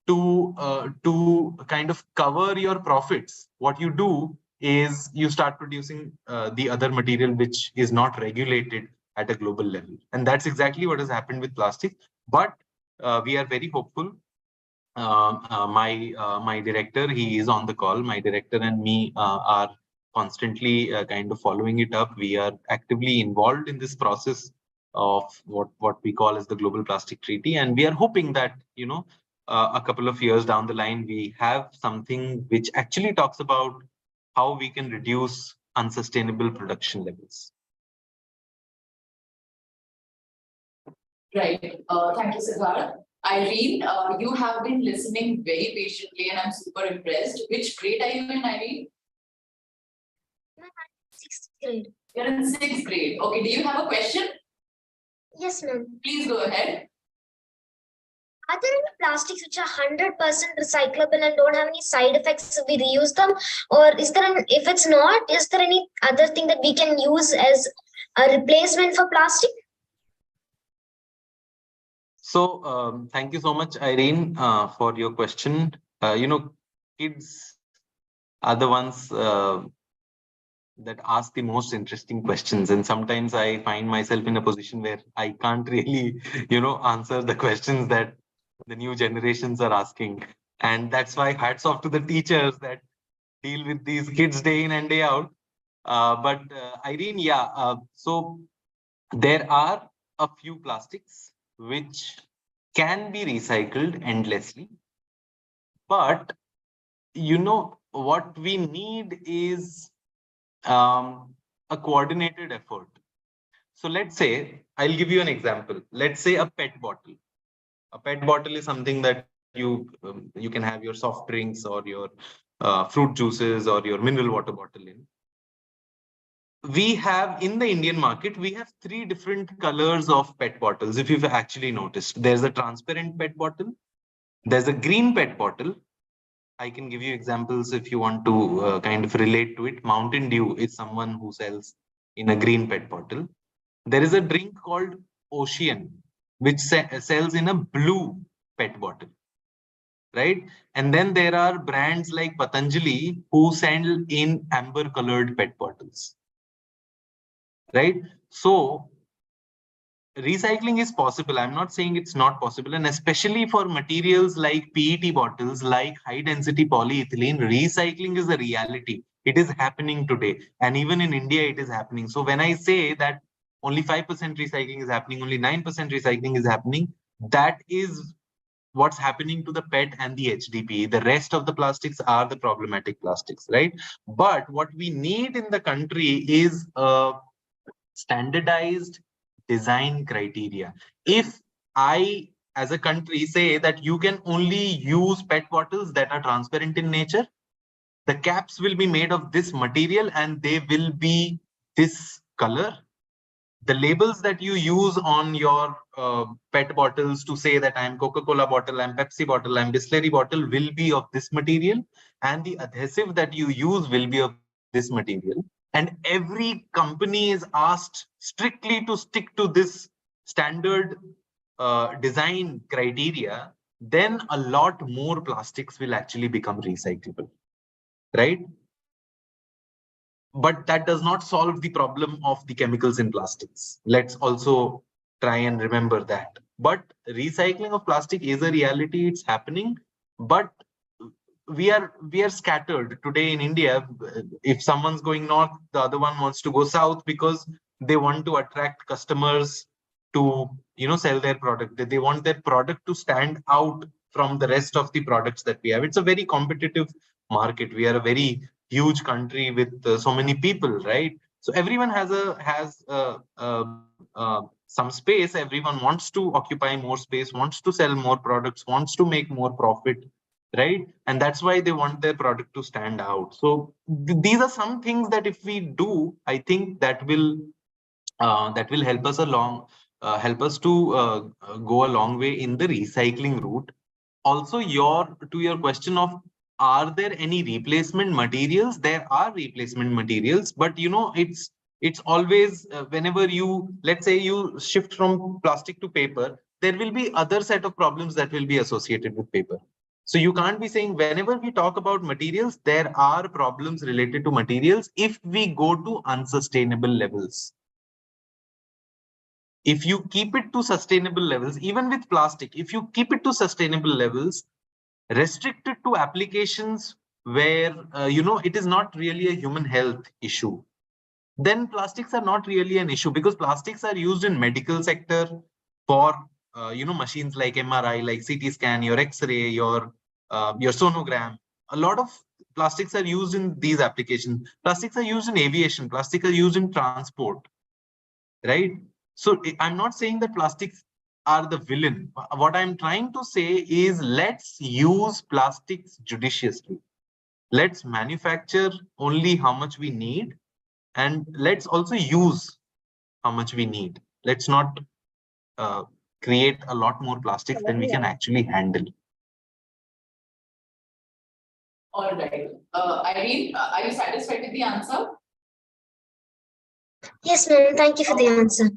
to kind of cover your profits, what you do is you start producing the other material which is not regulated at a global level. And that's exactly what has happened with plastic. But we are very hopeful. My director, he is on the call. My director and me are constantly kind of following it up. We are actively involved in this process of what we call as the Global Plastic Treaty. And we are hoping that, a couple of years down the line, we have something which actually talks about how we can reduce unsustainable production levels. Right. Thank you, Siddharth. Irene, you have been listening very patiently and I'm super impressed. Which grade are you in, Irene? Sixth grade. You're in 6th grade. Okay, do you have a question? Yes, ma'am. Please go ahead. Are there any plastics which are 100% recyclable and don't have any side effects if we reuse them? Or is there if it's not, is there any other thing that we can use as a replacement for plastic? So thank you so much, Irene, for your question. Kids are the ones that ask the most interesting questions, and sometimes I find myself in a position where I can't really, answer the questions that the new generations are asking. And that's why hats off to the teachers that deal with these kids day in and day out. But Irene, so there are a few plastics which can be recycled endlessly, but what we need is a coordinated effort. So let's say, I'll give you an example. Let's say a PET bottle. A PET bottle is something that you can have your soft drinks or your fruit juices or your mineral water bottle in. We have in the Indian market, we have 3 different colors of PET bottles. If you've actually noticed, there's a transparent PET bottle, there's a green PET bottle. I can give you examples if you want to kind of relate to it. Mountain Dew is someone who sells in a green PET bottle. There is a drink called Ocean, which sells in a blue PET bottle, right? And then there are brands like Patanjali who sell in amber colored PET bottles, right? So recycling is possible. I'm not saying it's not possible. And especially for materials like PET bottles, like high density polyethylene, recycling is a reality. It is happening today. And even in India, it is happening. So when I say that only 5% recycling is happening, only 9% recycling is happening, that is what's happening to the PET and the HDPE. The rest of the plastics are the problematic plastics, right? But what we need in the country is a standardized design criteria. If I, as a country, say that you can only use PET bottles that are transparent in nature, the caps will be made of this material and they will be this color. The labels that you use on your PET bottles to say that I'm Coca-Cola bottle, I'm Pepsi bottle, I'm Bisleri bottle will be of this material, and the adhesive that you use will be of this material. And every company is asked strictly to stick to this standard design criteria, then a lot more plastics will actually become recyclable, right? But that does not solve the problem of the chemicals in plastics. Let's also try and remember that. But recycling of plastic is a reality, it's happening, but we are scattered today in India. If someone's going north, the other one wants to go south because they want to attract customers to sell their product. They want their product to stand out from the rest of the products that we have. It's a very competitive market. We are a very huge country with so many people, right? So everyone has some space. Everyone wants to occupy more space, wants to sell more products, wants to make more profit, right? And that's why they want their product to stand out. So these are some things that if we do, I think that will help us help us to go a long way in the recycling route. Also, to your question of are there any replacement materials? There are replacement materials, but it's always whenever let's say you shift from plastic to paper, there will be other set of problems that will be associated with paper. So you can't be saying whenever we talk about materials, there are problems related to materials if we go to unsustainable levels. If you keep it to sustainable levels, even with plastic, if you keep it to sustainable levels, restrict it to applications where, it is not really a human health issue. then plastics are not really an issue, because plastics are used in medical sector for machines like MRI, like CT scan, your X-ray, your sonogram. A lot of plastics are used in these applications. Plastics are used in aviation. Plastics are used in transport, right? So I'm not saying that plastics are the villain. What I'm trying to say is, let's use plastics judiciously. Let's manufacture only how much we need, and let's also use how much we need. Let's not create a lot more plastics than we can actually handle. All right. Irene, are you satisfied with the answer? Yes, ma'am. Thank you for the answer.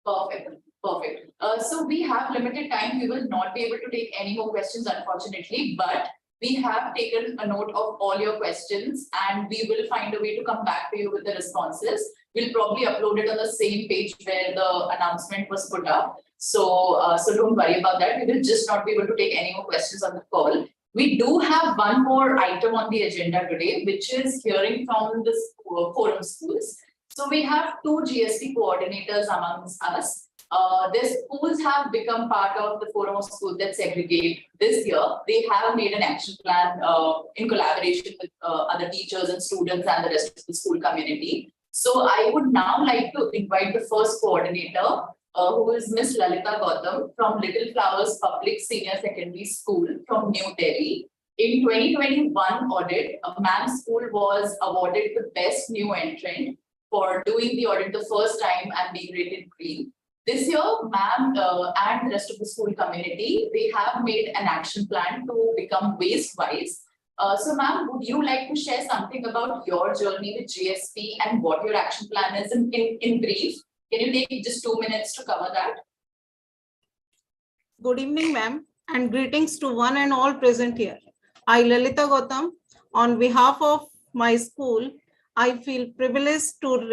Perfect. Perfect. So we have limited time. We will not be able to take any more questions, unfortunately, but we have taken a note of all your questions and we will find a way to come back to you with the responses. We'll probably upload it on the same page where the announcement was put up. So, so don't worry about that. We will just not be able to take any more questions on the call. We do have one more item on the agenda today, which is hearing from the forum schools. So we have 2 GSP coordinators amongst us. Their schools have become part of the forum of schools that segregate. This year, they have made an action plan in collaboration with other teachers and students and the rest of the school community. So I would now like to invite the first coordinator, who is Miss Lalita Gautam from Little Flowers Public Senior Secondary School from New Delhi. In 2021 audit, ma'am's school was awarded the best new entrant for doing the audit the first time and being rated green. This year, ma'am and the rest of the school community, they have made an action plan to become waste-wise. So ma'am, would you like to share something about your journey with GSP and what your action plan is in brief? Can you take just 2 minutes to cover that? Good evening, ma'am, and greetings to one and all present here. I, Lalita Gautam, on behalf of my school, I feel privileged to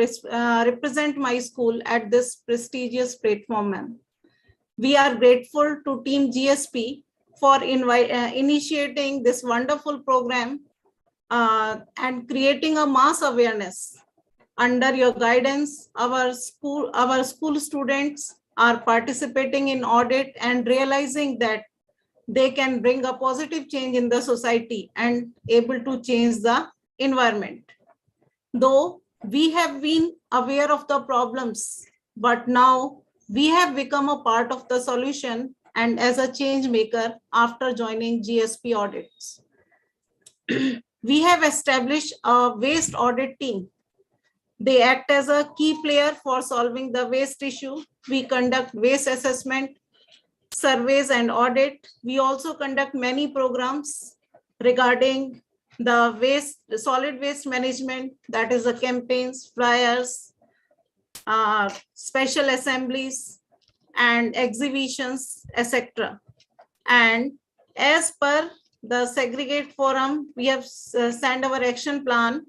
represent my school at this prestigious platform, ma'am. We are grateful to Team GSP for initiating this wonderful program and creating a mass awareness. Under your guidance, our school students are participating in audit and realizing that they can bring a positive change in the society and able to change the environment. Though we have been aware of the problems, but now we have become a part of the solution and as a change maker after joining GSP audits. We have established a waste audit team. They act as a key player for solving the waste issue. We conduct waste assessment, surveys and audit. We also conduct many programs regarding the solid waste management, that is the campaigns, flyers, special assemblies and exhibitions, etc. And as per the segregate forum, we have sent our action plan.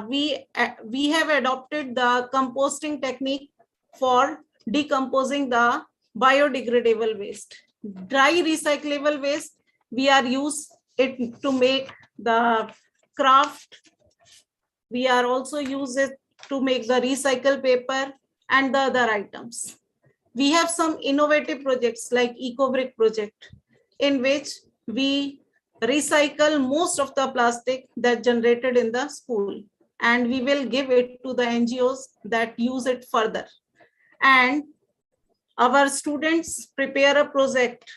We have adopted the composting technique for decomposing the biodegradable waste. Dry recyclable waste, we are used it to make the craft. We are also use it to make the recycle paper and the other items. We have some innovative projects like EcoBrick project, in which we recycle most of the plastic that generated in the school, and we will give it to the NGOs that use it further. And our students prepare a project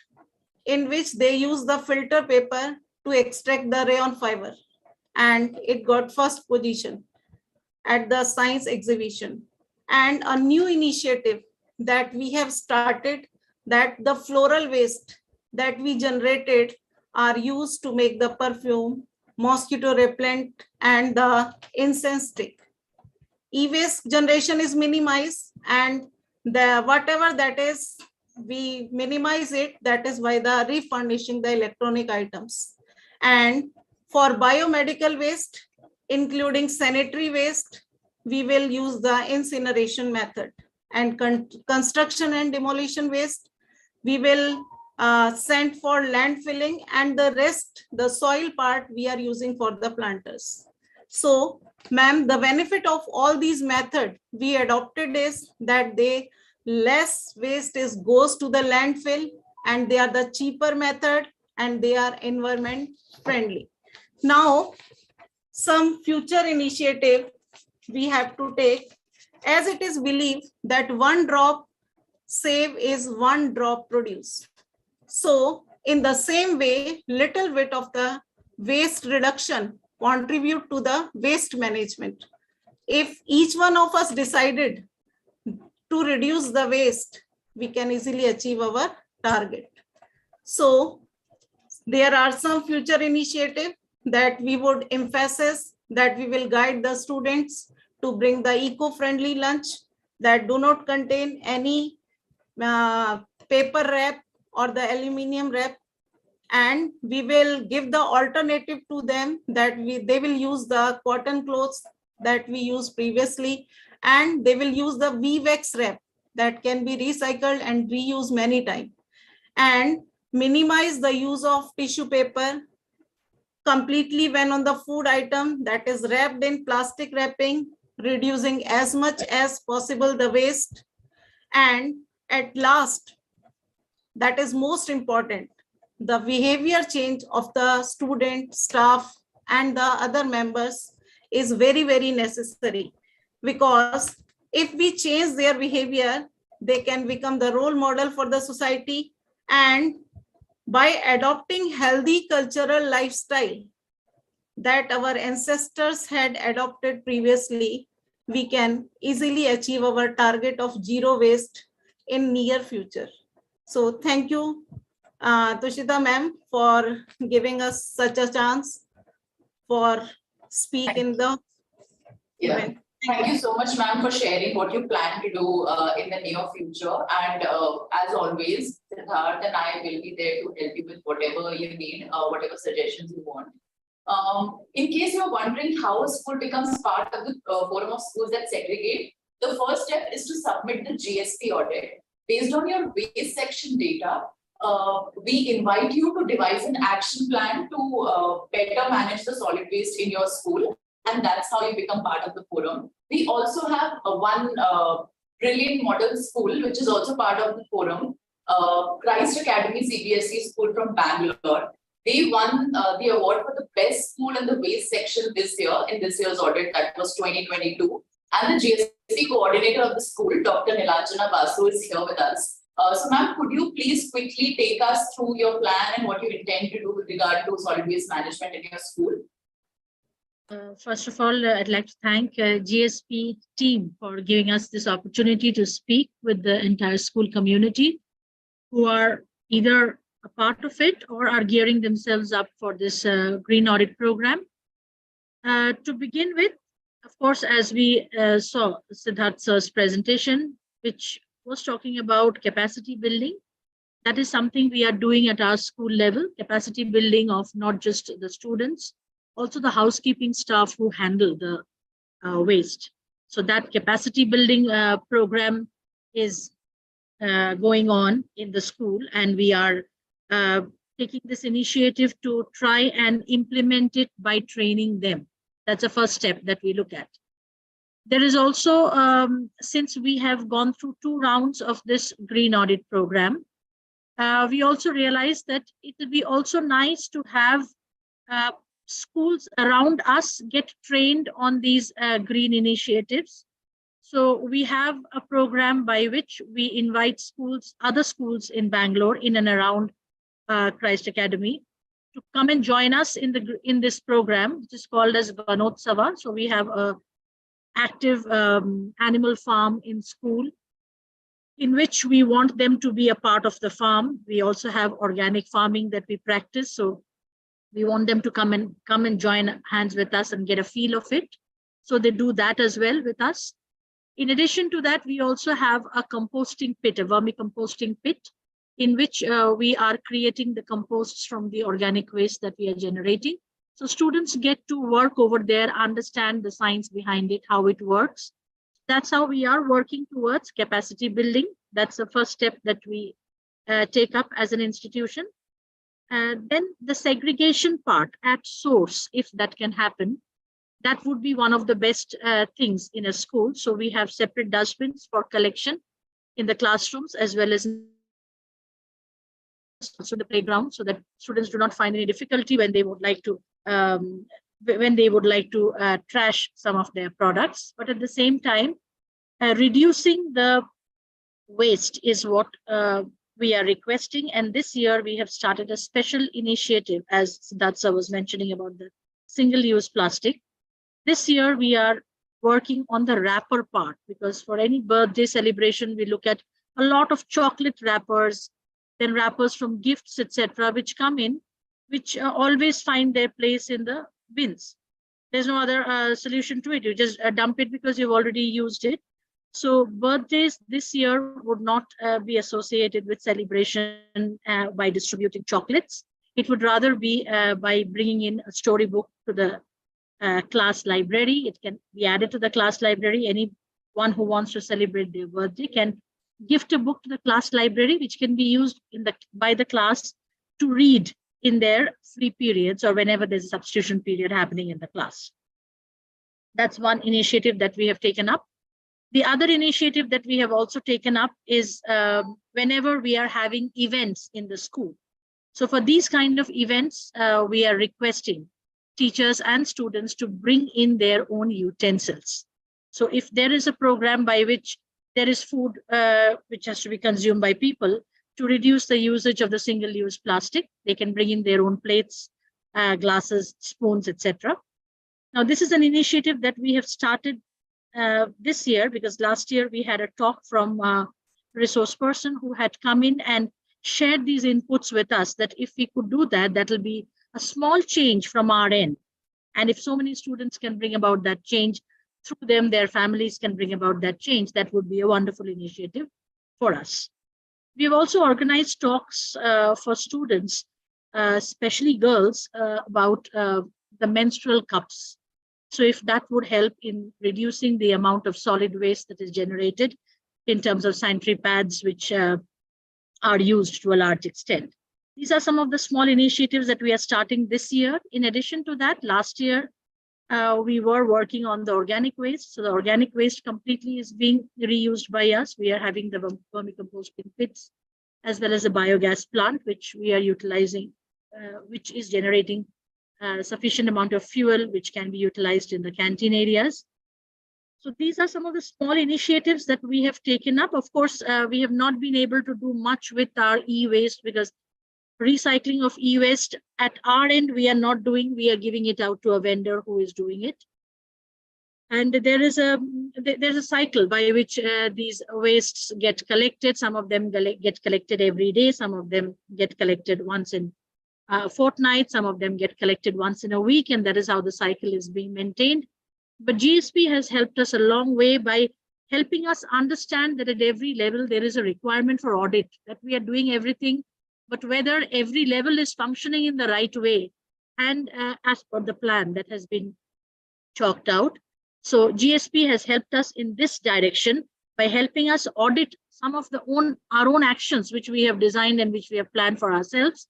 in which they use the filter paper to extract the rayon fiber, and it got first position at the science exhibition. And a new initiative that we have started, that the floral waste that we generated are used to make the perfume, mosquito repellent and the incense stick. E-waste generation is minimized, and the whatever that is, we minimize it, that is by the refurnishing the electronic items. And for biomedical waste, including sanitary waste, we will use the incineration method. And construction and demolition waste, we will send for landfilling, and the rest, the soil part, we are using for the planters. So, ma'am, the benefit of all these methods we adopted is that they less waste goes to the landfill, and they are the cheaper method, and they are environment friendly. Now, some future initiative we have to take, as it is believed that one drop save is one drop produce. So in the same way, little bit of the waste reduction contribute to the waste management. If each one of us decided to reduce the waste, we can easily achieve our target. So there are some future initiatives that we would emphasize, that we will guide the students to bring the eco-friendly lunch that do not contain any paper wrap or the aluminum wrap, and we will give the alternative to them that they will use the cotton clothes that we used previously, and they will use the V-Wax wrap that can be recycled and reused many times, and minimize the use of tissue paper completely when on the food item that is wrapped in plastic wrapping, reducing as much as possible the waste. And at last, that is most important, the behavior change of the student, staff, and the other members is very, very necessary, because if we change their behavior, they can become the role model for the society. And by adopting healthy cultural lifestyle that our ancestors had adopted previously, we can easily achieve our target of zero waste in near future. So thank you, Tushita ma'am, for giving us such a chance for speak in the event. Thank you so much, ma'am, for sharing what you plan to do in the near future. And as always, Siddharth and I will be there to help you with whatever you need, whatever suggestions you want. In case you're wondering how a school becomes part of the forum of schools that segregate, the first step is to submit the GSP audit. Based on your waste section data, we invite you to devise an action plan to better manage the solid waste in your school. And that's how you become part of the forum. We also have one brilliant model school, which is also part of the forum, Christ Academy CBSE school from Bangalore. They won the award for the best school in the waste section this year, in this year's audit, that was 2022. And the GST coordinator of the school, Dr. Nilachana Basu, is here with us. So ma'am, could you please quickly take us through your plan and what you intend to do with regard to solid waste management in your school? First of all, I'd like to thank GSP team for giving us this opportunity to speak with the entire school community who are either a part of it or are gearing themselves up for this green audit program. To begin with, of course, as we saw Siddharth sir's presentation, which was talking about capacity building, that is something we are doing at our school level, capacity building of not just the students, also the housekeeping staff who handle the waste. So that capacity building program is going on in the school, and we are taking this initiative to try and implement it by training them. That's the first step that we look at. There is also, since we have gone through 2 rounds of this green audit program, we also realized that it will be also nice to have schools around us get trained on these green initiatives. So we have a program by which we invite schools, other schools in Bangalore, in and around Christ Academy, to come and join us in this program, which is called as Vanotsava. So we have a active animal farm in school, in which we want them to be a part of the farm. We also have organic farming that we practice. So we want them to come and join hands with us and get a feel of it. So they do that as well with us. In addition to that, we also have a composting pit, a vermicomposting pit, in which we are creating the composts from the organic waste that we are generating. So students get to work over there, understand the science behind it, how it works. That's how we are working towards capacity building. That's the first step that we take up as an institution. Then the segregation part at source, if that can happen, that would be one of the best things in a school. So we have separate dustbins for collection in the classrooms as well as also the playground, so that students do not find any difficulty when they would like to trash some of their products. But at the same time, reducing the waste is what we are requesting. And this year we have started a special initiative, as Siddharth was mentioning about the single-use plastic. This year we are working on the wrapper part, because for any birthday celebration, we look at a lot of chocolate wrappers, then wrappers from gifts, etc., which come in, which always find their place in the bins. There's no other solution to it. You just dump it because you've already used it. So birthdays this year would not be associated with celebration by distributing chocolates. It would rather be by bringing in a storybook to the class library. It can be added to the class library. Anyone who wants to celebrate their birthday can gift a book to the class library, which can be used by the class to read in their free periods or whenever there's a substitution period happening in the class. That's one initiative that we have taken up. The other initiative that we have also taken up is whenever we are having events in the school. So for these kind of events, we are requesting teachers and students to bring in their own utensils. So if there is a program by which there is food which has to be consumed by people, to reduce the usage of the single-use plastic, they can bring in their own plates, glasses, spoons, etc. Now, this is an initiative that we have started this year, because last year we had a talk from a resource person who had come in and shared these inputs with us, that if we could do that, that will be a small change from our end. And if so many students can bring about that change, through them, their families can bring about that change, that would be a wonderful initiative for us. We have also organized talks for students, especially girls, about the menstrual cups. So if that would help in reducing the amount of solid waste that is generated in terms of sanitary pads, which are used to a large extent. These are some of the small initiatives that we are starting this year. In addition to that, last year, we were working on the organic waste. So the organic waste completely is being reused by us. We are having the vermicomposting pits, as well as a biogas plant, which we are utilizing, which is generating sufficient amount of fuel, which can be utilized in the canteen areas. So these are some of the small initiatives that we have taken up. Of course, we have not been able to do much with our e-waste, because recycling of e-waste at our end, we are not doing, we are giving it out to a vendor who is doing it. And there's a cycle by which these wastes get collected. Some of them get collected every day. Some of them get collected once in a fortnight. Some of them get collected once in a week. And that is how the cycle is being maintained. But GSP has helped us a long way by helping us understand that at every level, there is a requirement for audit, that we are doing everything, but whether every level is functioning in the right way and as per the plan that has been chalked out. So GSP has helped us in this direction by helping us audit some of our own actions, which we have designed and which we have planned for ourselves.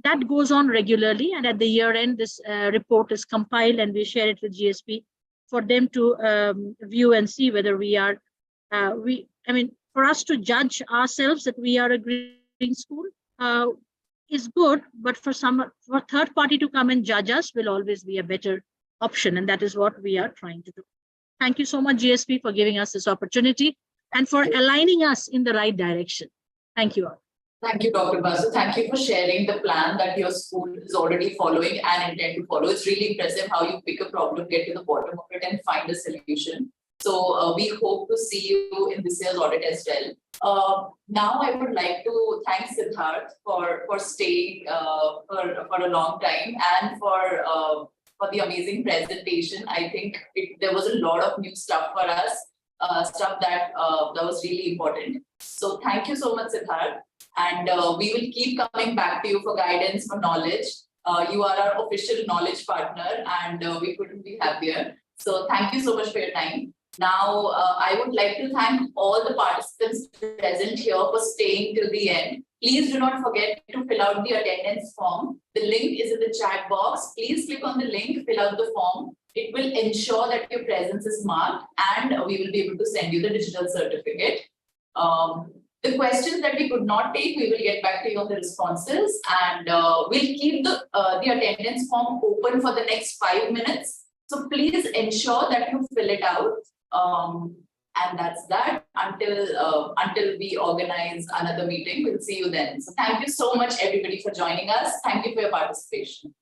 That goes on regularly, and at the year end, this report is compiled and we share it with GSP for them to view and see whether we are, for us to judge ourselves that we are a green school is good, but for third party to come and judge us will always be a better option, and that is what we are trying to do. Thank you so much, GSP, for giving us this opportunity and for aligning us in the right direction. Thank you all. Thank you, Dr. Basu. Thank you for sharing the plan that your school is already following and intend to follow. It's really impressive how you pick a problem, get to the bottom of it, and find a solution. So we hope to see you in this year's audit as well. Now I would like to thank Siddharth for staying for a long time and for the amazing presentation. I think there was a lot of new stuff for us, stuff that was really important. So thank you so much, Siddharth. And we will keep coming back to you for guidance, for knowledge. You are our official knowledge partner, and we couldn't be happier. So thank you so much for your time. Now, I would like to thank all the participants present here for staying till the end. Please do not forget to fill out the attendance form. The link is in the chat box. Please click on the link, fill out the form. It will ensure that your presence is marked and we will be able to send you the digital certificate. The questions that we could not take, we will get back to you on the responses, and we'll keep the attendance form open for the next 5 minutes. So please ensure that you fill it out. And that's that until we organize another meeting. We'll see you then. So thank you so much, everybody, for joining us. Thank you for your participation.